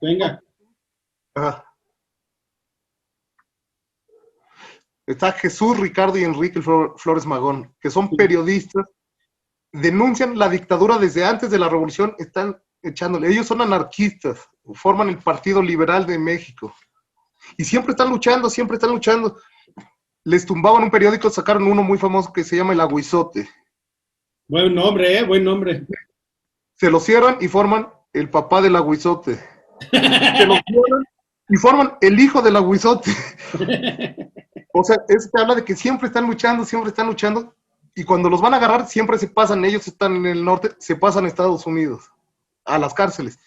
Ajá. Está Jesús, Ricardo y Enrique Flores Magón, que son periodistas, denuncian la dictadura desde antes de la revolución, están echándole. Ellos son anarquistas, forman el Partido Liberal de México. Y siempre están luchando. Les tumbaban un periódico, sacaron uno muy famoso que se llama El Agüizote. Buen nombre. Se lo cierran y forman el papá del Agüizote. Se lo cierran y forman el hijo del Agüizote. O sea, eso te habla de que siempre están luchando, y cuando los van a agarrar, siempre se pasan, ellos están en el norte, se pasan a Estados Unidos, a las cárceles.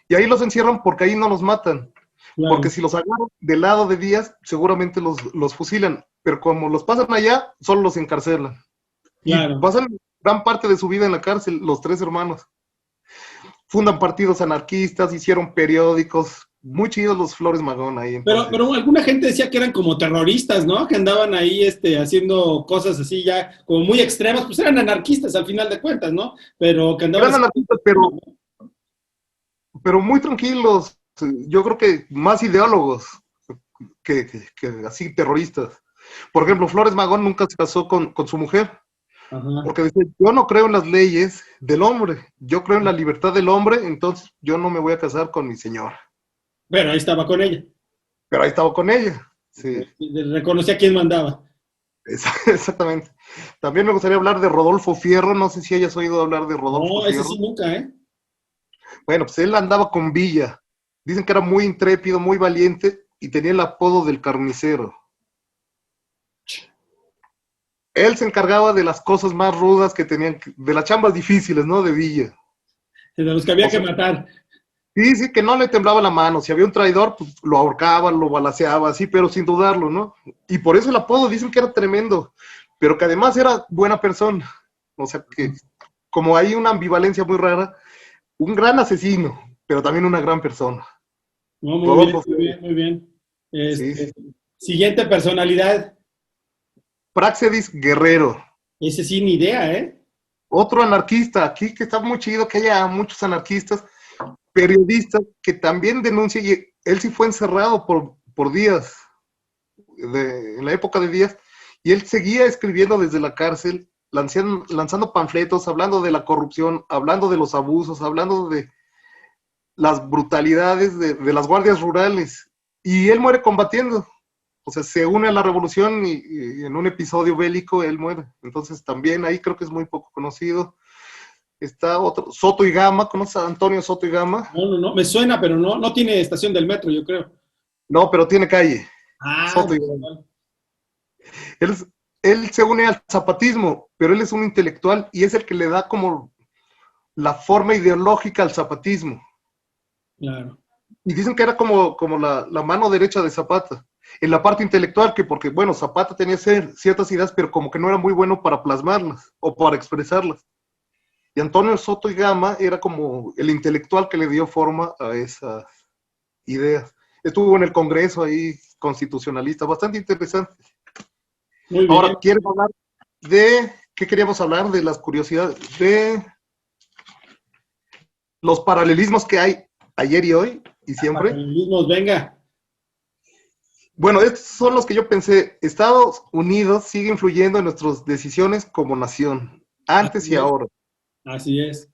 Y ahí los encierran porque ahí no los matan. Claro. Porque si los agarran del lado de Díaz, seguramente los fusilan. Pero como los pasan allá, solo los encarcelan. Claro. Y pasan gran parte de su vida en la cárcel, los tres hermanos. Fundan partidos anarquistas, hicieron periódicos, muy chidos los Flores Magón ahí. Pero alguna gente decía que eran como terroristas, ¿no? Que andaban ahí haciendo cosas así ya como muy extremas, pues eran anarquistas al final de cuentas, ¿no? Pero que andaban... Eran anarquistas, pero muy tranquilos. Yo creo que más ideólogos que así terroristas. Por ejemplo, Flores Magón nunca se casó con su mujer. Ajá. Porque dice, yo no creo en las leyes del hombre, yo creo en la libertad del hombre, entonces yo no me voy a casar con mi señora. Pero ahí estaba con ella. Pero ahí estaba con ella, sí. Reconocía quién mandaba. Exactamente. También me gustaría hablar de Rodolfo Fierro, no sé si hayas oído hablar de Rodolfo No, ese Fierro. sí nunca, ¿eh? Bueno, pues él andaba con Villa. Dicen que era muy intrépido, muy valiente, y tenía el apodo del carnicero. Él se encargaba de las cosas más rudas que tenían, de las chambas difíciles, ¿no? De Villa. De los que había que matar. Sí, que no le temblaba la mano. Si había un traidor, pues lo ahorcaba, lo balaceaba, así, pero sin dudarlo, ¿no? Y por eso el apodo dicen que era tremendo, pero que además era buena persona. O sea, que como hay una ambivalencia muy rara, un gran asesino, pero también una gran persona. No, muy bien. Sí. Siguiente personalidad. Praxedis Guerrero. Ese sí, ni idea, ¿eh? Otro anarquista, aquí que está muy chido que haya muchos anarquistas, periodistas, que también denuncia, y él sí fue encerrado por Díaz, en la época de Díaz, y él seguía escribiendo desde la cárcel, lanzando panfletos, hablando de la corrupción, hablando de los abusos, hablando de las brutalidades de las guardias rurales, y él muere combatiendo. O sea, se une a la revolución y en un episodio bélico él muere. Entonces también ahí creo que es muy poco conocido. Está otro, Soto y Gama. ¿Conoces a Antonio Soto y Gama? No, me suena, pero no tiene estación del metro, yo creo. No, pero tiene calle. Ah, Soto y Gama. Él se une al zapatismo, pero él es un intelectual y es el que le da como la forma ideológica al zapatismo. Claro. Y dicen que era como la mano derecha de Zapata. En la parte intelectual, que porque, bueno, Zapata tenía ciertas ideas, pero como que no era muy bueno para plasmarlas o para expresarlas. Y Antonio Soto y Gama era como el intelectual que le dio forma a esas ideas. Estuvo en el Congreso ahí, constitucionalista, bastante interesante. Muy bien. Ahora, ¿quieres hablar de qué queríamos hablar? De las curiosidades, de los paralelismos que hay ayer y hoy y siempre. Paralelismos, venga. Bueno, estos son los que yo pensé. Estados Unidos sigue influyendo en nuestras decisiones como nación, antes y ahora. Así es.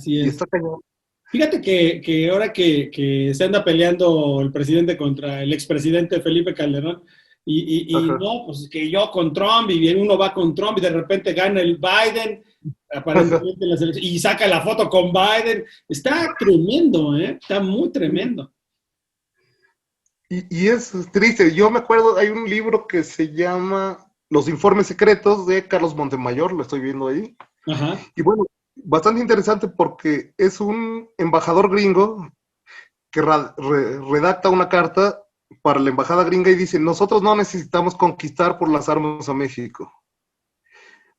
Y está cañón. Fíjate que ahora que se anda peleando el presidente contra el expresidente Felipe Calderón, y no, pues que yo con Trump, y uno va con Trump, y de repente gana el Biden, aparentemente en las elecciones, y saca la foto con Biden. Está tremendo, está muy tremendo. Y es triste. Yo me acuerdo, hay un libro que se llama Los Informes Secretos de Carlos Montemayor, lo estoy viendo ahí. Ajá. Y bueno, bastante interesante porque es un embajador gringo que redacta una carta para la embajada gringa y dice, nosotros no necesitamos conquistar por las armas a México.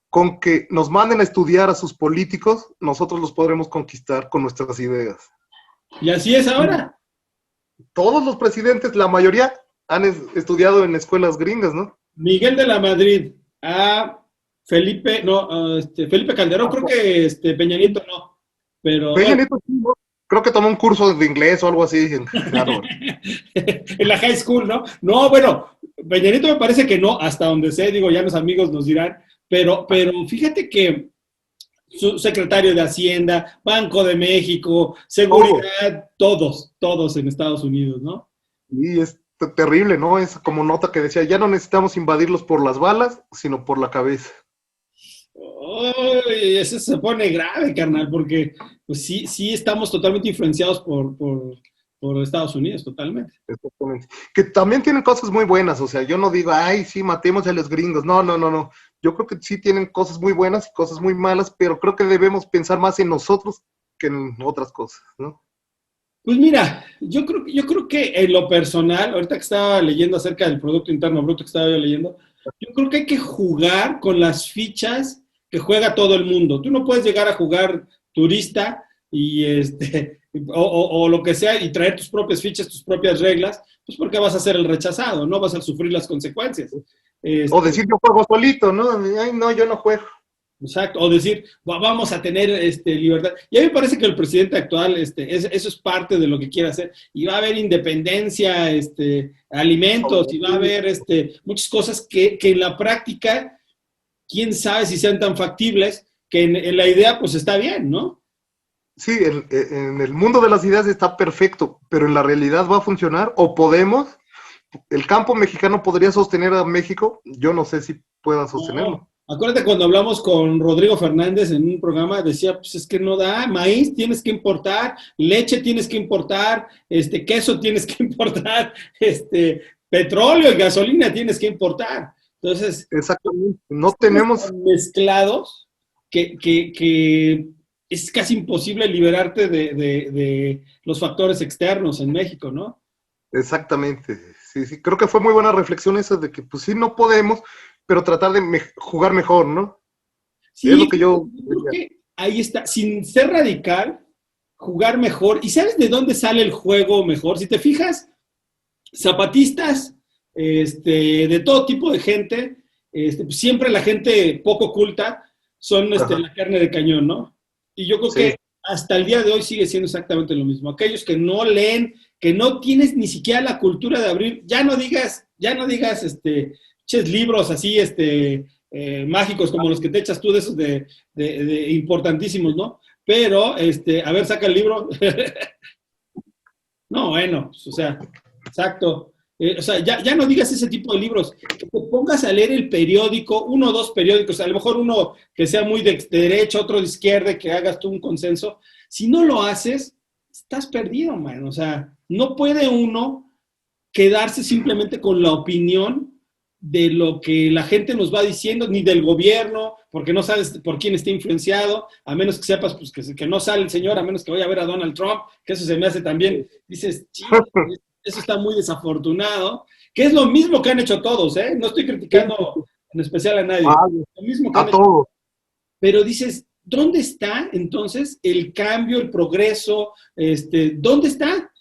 Con que nos manden a estudiar a sus políticos, nosotros los podremos conquistar con nuestras ideas. Y así es ahora. Todos los presidentes, la mayoría, han estudiado en escuelas gringas, ¿no? Miguel de la Madrid, a Felipe, no, Felipe Calderón, creo que Peña Nieto no, pero... Peña Nieto, creo que tomó un curso de inglés o algo así. Claro. En la high school, ¿no? No, bueno, Peña Nieto me parece que no, hasta donde sé, digo, ya los amigos nos dirán, pero fíjate que su secretario de Hacienda, Banco de México, Seguridad, todos en Estados Unidos, ¿no? Y es terrible, ¿no? Es como nota que decía, ya no necesitamos invadirlos por las balas, sino por la cabeza. Uy, eso se pone grave, carnal, porque pues sí estamos totalmente influenciados por Estados Unidos, totalmente. Exactamente. Que también tienen cosas muy buenas, o sea, yo no digo, ay, sí, matemos a los gringos, no. Yo creo que sí tienen cosas muy buenas y cosas muy malas, pero creo que debemos pensar más en nosotros que en otras cosas, ¿no? Pues mira, yo creo que en lo personal, ahorita que estaba leyendo acerca del Producto Interno Bruto que estaba yo leyendo, yo creo que hay que jugar con las fichas que juega todo el mundo. Tú no puedes llegar a jugar turista y o lo que sea y traer tus propias fichas, tus propias reglas, pues porque vas a ser el rechazado, no vas a sufrir las consecuencias. O decir yo juego solito, ¿no? Ay, no, yo no juego. Exacto, o decir, vamos a tener libertad. Y a mí me parece que el presidente actual, eso es parte de lo que quiere hacer. Y va a haber independencia, alimentos, y va a haber muchas cosas que en la práctica, quién sabe si sean tan factibles, que en la idea, pues está bien, ¿no? Sí, en el mundo de las ideas está perfecto, pero en la realidad va a funcionar, o podemos, el campo mexicano podría sostener a México, yo no sé si pueda sostenerlo. No. Acuérdate cuando hablamos con Rodrigo Fernández en un programa, decía, pues es que no da, maíz tienes que importar, leche tienes que importar, queso tienes que importar, petróleo y gasolina tienes que importar. Entonces, exactamente, no tenemos mezclados que es casi imposible liberarte de los factores externos en México, ¿no? Exactamente, sí, creo que fue muy buena reflexión esa de que pues sí, no podemos, pero tratar de jugar mejor, ¿no? Sí, es lo que yo creo que ahí está, sin ser radical, jugar mejor. ¿Y sabes de dónde sale el juego mejor? Si te fijas, zapatistas, de todo tipo de gente, pues siempre la gente poco culta son la carne de cañón, ¿no? Y yo creo que hasta el día de hoy sigue siendo exactamente lo mismo. Aquellos que no leen, que no tienes ni siquiera la cultura de abrir, ya no digas, libros así, mágicos como los que te echas tú de esos de importantísimos, ¿no? Pero, a ver, saca el libro. No, bueno, pues, o sea, exacto. Ya no digas ese tipo de libros, que te pongas a leer el periódico, 1 o 2 periódicos, a lo mejor uno que sea muy de derecha, otro de izquierda, que hagas tú un consenso. Si no lo haces, estás perdido, man. O sea, no puede uno quedarse simplemente con la opinión de lo que la gente nos va diciendo, ni del gobierno, porque no sabes por quién está influenciado, a menos que sepas pues, que no sale el señor, a menos que vaya a ver a Donald Trump, que eso se me hace también, dices, eso está muy desafortunado, que es lo mismo que han hecho todos, ¿eh? No estoy criticando en especial a nadie, lo mismo que han hecho todos. Pero dices, ¿dónde está entonces el cambio, el progreso? ¿Dónde está?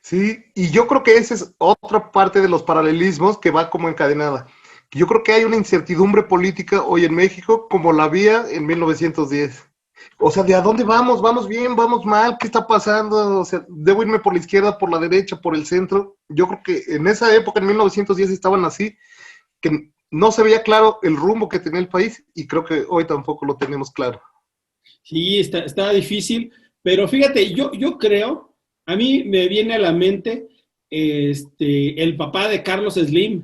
Sí, y yo creo que esa es otra parte de los paralelismos que va como encadenada. Yo creo que hay una incertidumbre política hoy en México como la había en 1910. O sea, ¿de a dónde vamos? ¿Vamos bien? ¿Vamos mal? ¿Qué está pasando? O sea, ¿debo irme por la izquierda, por la derecha, por el centro? Yo creo que en esa época, en 1910, estaban así, que no se veía claro el rumbo que tenía el país y creo que hoy tampoco lo tenemos claro. Sí, está difícil, pero fíjate, yo creo... A mí me viene a la mente el papá de Carlos Slim,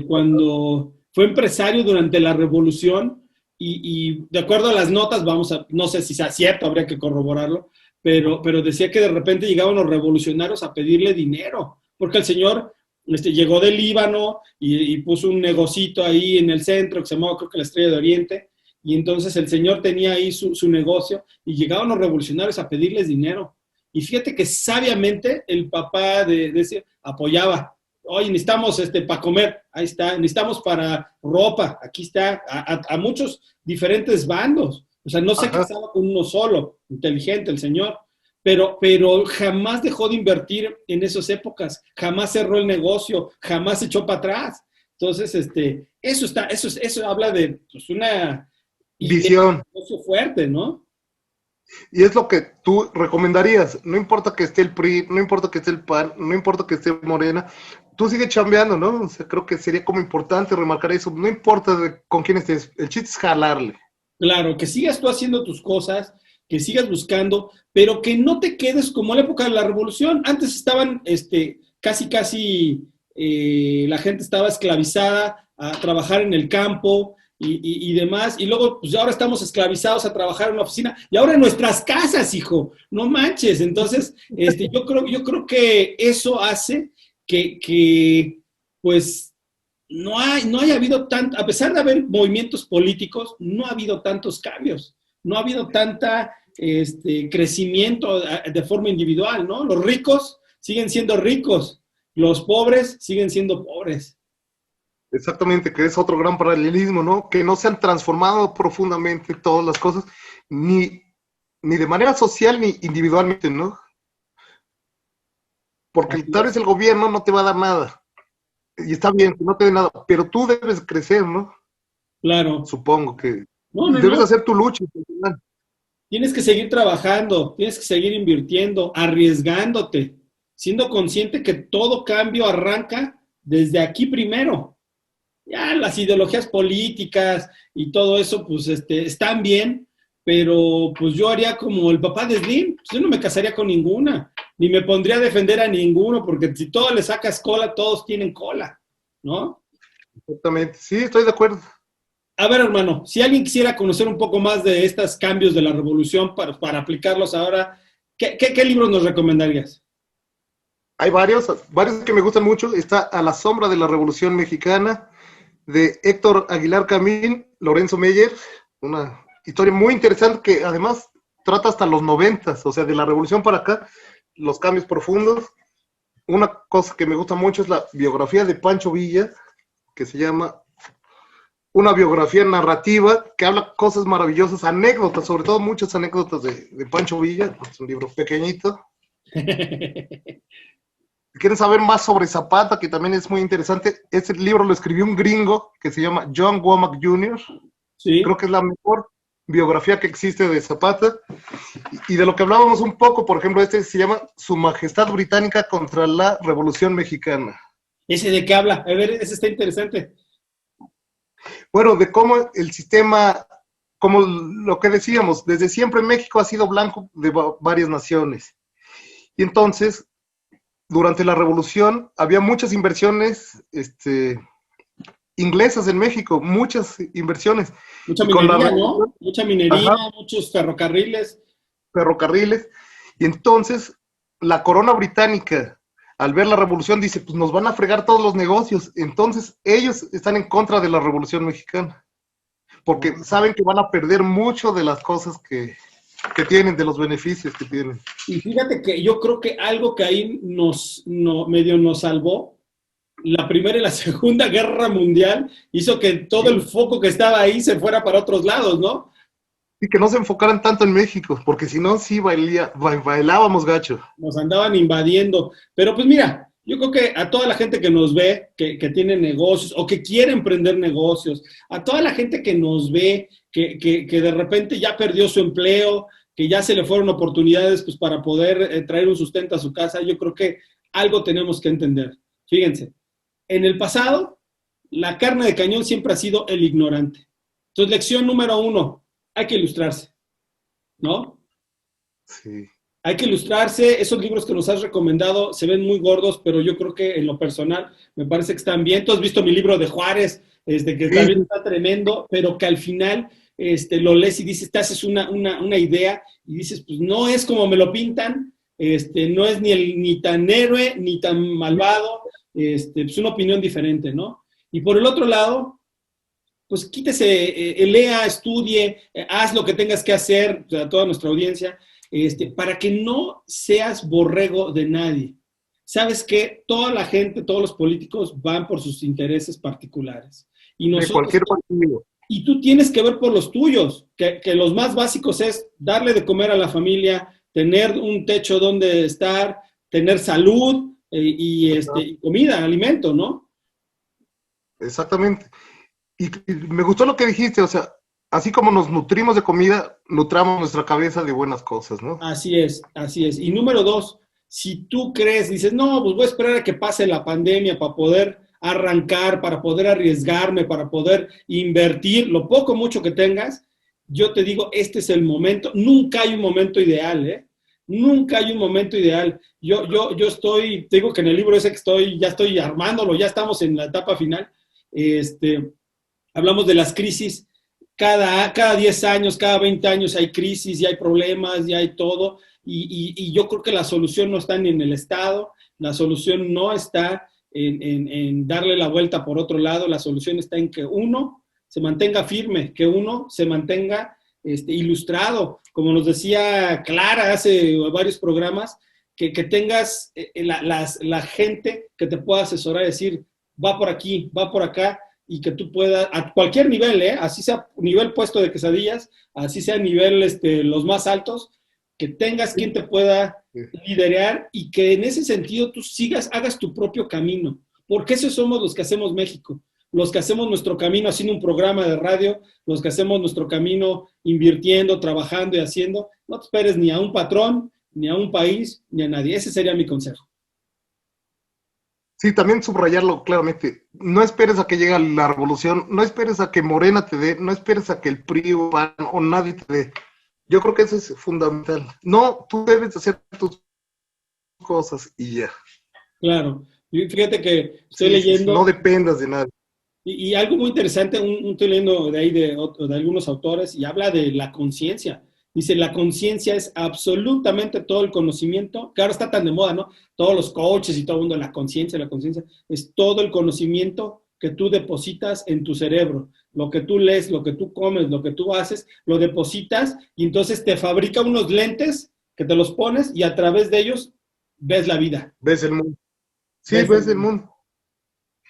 cuando fue empresario durante la Revolución y de acuerdo a las notas, no sé si sea cierto, habría que corroborarlo, pero decía que de repente llegaban los revolucionarios a pedirle dinero, porque el señor llegó del Líbano y puso un negocito ahí en el centro que se llamaba, creo que la Estrella de Oriente, y entonces el señor tenía ahí su negocio y llegaban los revolucionarios a pedirles dinero. Y fíjate que sabiamente el papá de ese apoyaba. Oye, necesitamos para comer, ahí está, necesitamos para ropa, aquí está, a muchos diferentes bandos. O sea, no se casaba con uno solo, inteligente el señor, pero jamás dejó de invertir en esas épocas, jamás cerró el negocio, jamás se echó para atrás. Entonces, eso habla de pues, una visión fuerte, ¿no? Y es lo que tú recomendarías. No importa que esté el PRI, no importa que esté el PAN, no importa que esté Morena, tú sigue chambeando, ¿no? O sea, creo que sería como importante remarcar eso. No importa con quién estés, el chiste es jalarle. Claro, que sigas tú haciendo tus cosas, que sigas buscando, pero que no te quedes como en la época de la revolución. Antes estaban casi la gente estaba esclavizada a trabajar en el campo y demás, y luego pues ahora estamos esclavizados a trabajar en una oficina, y ahora en nuestras casas, hijo, no manches. Entonces, yo creo que eso hace que pues no haya habido tanto, a pesar de haber movimientos políticos, no ha habido tantos cambios, no ha habido tanta crecimiento de forma individual, ¿no? Los ricos siguen siendo ricos, los pobres siguen siendo pobres. Exactamente, que es otro gran paralelismo, ¿no? Que no se han transformado profundamente todas las cosas, ni de manera social ni individualmente, ¿no? Porque tal vez el gobierno no te va a dar nada. Y está bien que no te dé nada, pero tú debes crecer, ¿no? Claro. Supongo que debes hacer tu lucha. Tienes que seguir trabajando, tienes que seguir invirtiendo, arriesgándote, siendo consciente que todo cambio arranca desde aquí primero. Ya las ideologías políticas y todo eso, pues, están bien, pero pues yo haría como el papá de Slim, pues yo no me casaría con ninguna, ni me pondría a defender a ninguno, porque si todo le sacas cola, todos tienen cola, ¿no? Exactamente, sí, estoy de acuerdo. A ver, hermano, si alguien quisiera conocer un poco más de estos cambios de la revolución para aplicarlos ahora, ¿qué libros nos recomendarías? Hay varios que me gustan mucho. Está A la sombra de la Revolución Mexicana, de Héctor Aguilar Camín, Lorenzo Meyer, una historia muy interesante que además trata hasta los 90s, o sea, de la revolución para acá, los cambios profundos. Una cosa que me gusta mucho es la biografía de Pancho Villa, que se llama Una biografía narrativa, que habla cosas maravillosas, anécdotas, sobre todo muchas anécdotas de Pancho Villa. Es un libro pequeñito. ¿Quieren saber más sobre Zapata, que también es muy interesante? Este libro lo escribió un gringo que se llama John Womack Jr. Sí. Creo que es la mejor biografía que existe de Zapata. Y de lo que hablábamos un poco, por ejemplo, se llama Su Majestad Británica contra la Revolución Mexicana. ¿Ese de qué habla? A ver, ese está interesante. Bueno, de cómo el sistema, como lo que decíamos, desde siempre México ha sido blanco de varias naciones. Y entonces, durante la revolución, había muchas inversiones inglesas en México, muchas inversiones. Mucha minería, ¿no? Mucha minería, muchos ferrocarriles. Y entonces, la corona británica, al ver la revolución, dice, pues nos van a fregar todos los negocios. Entonces, ellos están en contra de la revolución mexicana, porque saben que van a perder mucho de las cosas que tienen, de los beneficios que tienen. Y fíjate que yo creo que algo que ahí medio nos salvó, la Primera y la Segunda Guerra Mundial, hizo que todo el foco que estaba ahí se fuera para otros lados, ¿no? Y que no se enfocaran tanto en México, porque si no, sí bailábamos gacho. Nos andaban invadiendo. Pero pues mira, yo creo que a toda la gente que nos ve, que tiene negocios o que quiere emprender negocios, a toda la gente que nos ve, que de repente ya perdió su empleo, que ya se le fueron oportunidades pues, para poder traer un sustento a su casa, yo creo que algo tenemos que entender. Fíjense, en el pasado, la carne de cañón siempre ha sido el ignorante. Entonces, lección número 1, hay que ilustrarse, ¿no? Sí. Hay que ilustrarse. Esos libros que nos has recomendado se ven muy gordos, pero yo creo que en lo personal me parece que están bien. Tú has visto mi libro de Juárez, que también está tremendo, pero que al final lo lees y dices, te haces una idea y dices, pues no es como me lo pintan, no es ni tan héroe ni tan malvado, pues una opinión diferente, ¿no? Y por el otro lado, pues quítese, lea, estudie, haz lo que tengas que hacer, a toda nuestra audiencia, para que no seas borrego de nadie. Sabes que toda la gente, todos los políticos van por sus intereses particulares. Y De nosotros, cualquier partido. y tú tienes que ver por los tuyos, que los más básicos es darle de comer a la familia, tener un techo donde estar, tener salud y comida, alimento, ¿no? Exactamente. Y me gustó lo que dijiste, o sea, así como nos nutrimos de comida, nutramos nuestra cabeza de buenas cosas, ¿no? Así es, así es. Y número 2, si tú crees, dices, no, pues voy a esperar a que pase la pandemia para poder arrancar, para poder arriesgarme, para poder invertir lo poco o mucho que tengas, yo te digo, este es el momento. Nunca hay un momento ideal, ¿eh? Nunca hay un momento ideal. Yo estoy, te digo que en el libro ese que ya estoy armándolo, ya estamos en la etapa final. Hablamos de las crisis. Cada 10 años, cada 20 años hay crisis, ya hay problemas, ya hay todo. Y yo creo que la solución no está ni en el Estado, la solución no está en darle la vuelta por otro lado, la solución está en que uno se mantenga firme, que uno se mantenga ilustrado, como nos decía Clara hace varios programas, que tengas la gente que te pueda asesorar, decir, va por aquí, va por acá, y que tú puedas, a cualquier nivel, así sea nivel puesto de quesadillas, así sea nivel los más altos, que tengas quien te pueda liderar y que en ese sentido tú hagas tu propio camino, porque esos somos los que hacemos México, los que hacemos nuestro camino haciendo un programa de radio, los que hacemos nuestro camino invirtiendo, trabajando y haciendo. No te esperes ni a un patrón, ni a un país, ni a nadie. Ese sería mi consejo. Sí, también subrayarlo claramente. No esperes a que llegue la revolución, no esperes a que Morena te dé, no esperes a que el PRI o nadie te dé. Yo creo que eso es fundamental. No, tú debes hacer tus cosas y ya. Claro. Fíjate que estoy leyendo... No dependas de nadie. Y algo muy interesante, estoy leyendo de ahí de algunos autores y habla de la conciencia. Dice, la conciencia es absolutamente todo el conocimiento, que ahora está tan de moda, ¿no? Todos los coaches y todo el mundo, la conciencia es todo el conocimiento que tú depositas en tu cerebro. Lo que tú lees, lo que tú comes, lo que tú haces, lo depositas y entonces te fabrica unos lentes que te los pones y a través de ellos ves la vida. Ves el mundo. Sí, ves el mundo.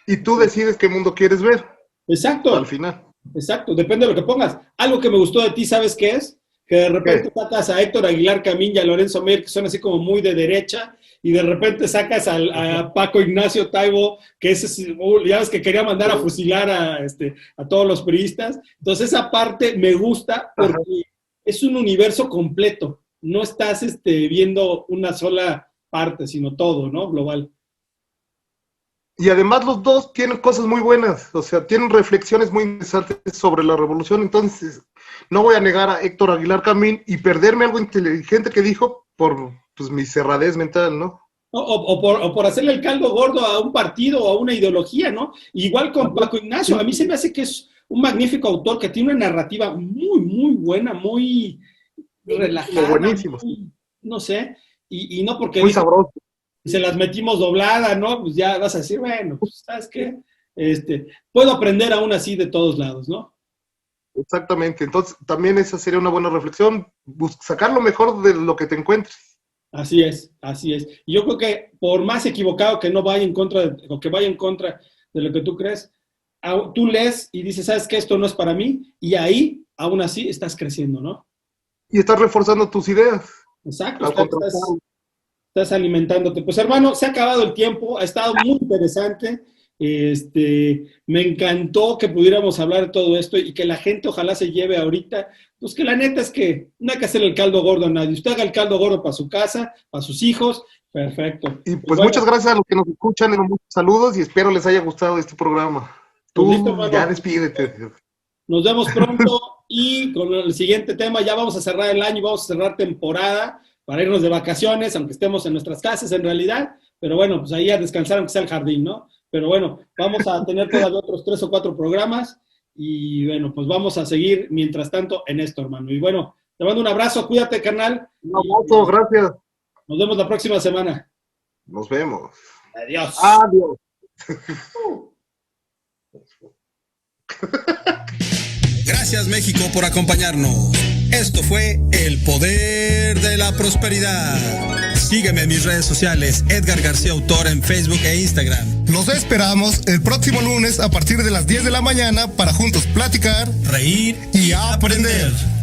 Y tú decides qué mundo quieres ver. Exacto. Al final. Exacto, depende de lo que pongas. Algo que me gustó de ti, ¿sabes qué es? Que de repente sacas a Héctor Aguilar Camín y a Lorenzo Meyer, que son así como muy de derecha, y de repente sacas a Paco Ignacio Taibo, que ya ves que quería mandar a fusilar a todos los priistas. Entonces esa parte me gusta porque es un universo completo. No estás viendo una sola parte, sino todo, ¿no? Global. Y además los dos tienen cosas muy buenas, o sea, tienen reflexiones muy interesantes sobre la revolución. Entonces, no voy a negar a Héctor Aguilar Camín y perderme algo inteligente que dijo por mi cerradez mental, ¿no? O por hacerle el caldo gordo a un partido o a una ideología, ¿no? Igual con Paco Ignacio, a mí se me hace que es un magnífico autor que tiene una narrativa muy, muy buena, muy relajada. Buenísimo. Muy, no sé, y no porque... Muy sabroso. Se las metimos doblada, ¿no? Pues ya vas a decir, bueno, pues, ¿sabes qué? Puedo aprender aún así de todos lados, ¿no? Exactamente. Entonces, también esa sería una buena reflexión. Sacar lo mejor de lo que te encuentres. Así es, así es. Y yo creo que por más equivocado que no vaya en contra o que vaya en contra de lo que tú crees, tú lees y dices, ¿sabes qué? Esto no es para mí. Y ahí, aún así, estás creciendo, ¿no? Y estás reforzando tus ideas. Exacto. Estás alimentándote. Pues hermano, se ha acabado el tiempo, ha estado muy interesante. Me encantó que pudiéramos hablar de todo esto y que la gente ojalá se lleve ahorita, pues que la neta es que no hay que hacer el caldo gordo a nadie. Usted haga el caldo gordo para su casa, para sus hijos, perfecto. Y pues bueno, muchas gracias a los que nos escuchan, muchos saludos y espero les haya gustado este programa. Tú pues listo, ya despídete. Nos vemos pronto y con el siguiente tema ya vamos a cerrar el año y vamos a cerrar temporada para irnos de vacaciones, aunque estemos en nuestras casas en realidad, pero bueno, pues ahí a descansar aunque sea el jardín, ¿no? Pero bueno, vamos a tener todavía otros 3 o 4 programas y bueno, pues vamos a seguir mientras tanto en esto, hermano. Y bueno, te mando un abrazo, cuídate, carnal. Un abrazo, gracias. Nos vemos la próxima semana. Nos vemos. Adiós. Adiós. Gracias, México, por acompañarnos. Esto fue El Poder de la Prosperidad. Sígueme en mis redes sociales, Edgar García Autor, en Facebook e Instagram. Los esperamos el próximo lunes a partir de las 10 de la mañana para juntos platicar, Reír y aprender.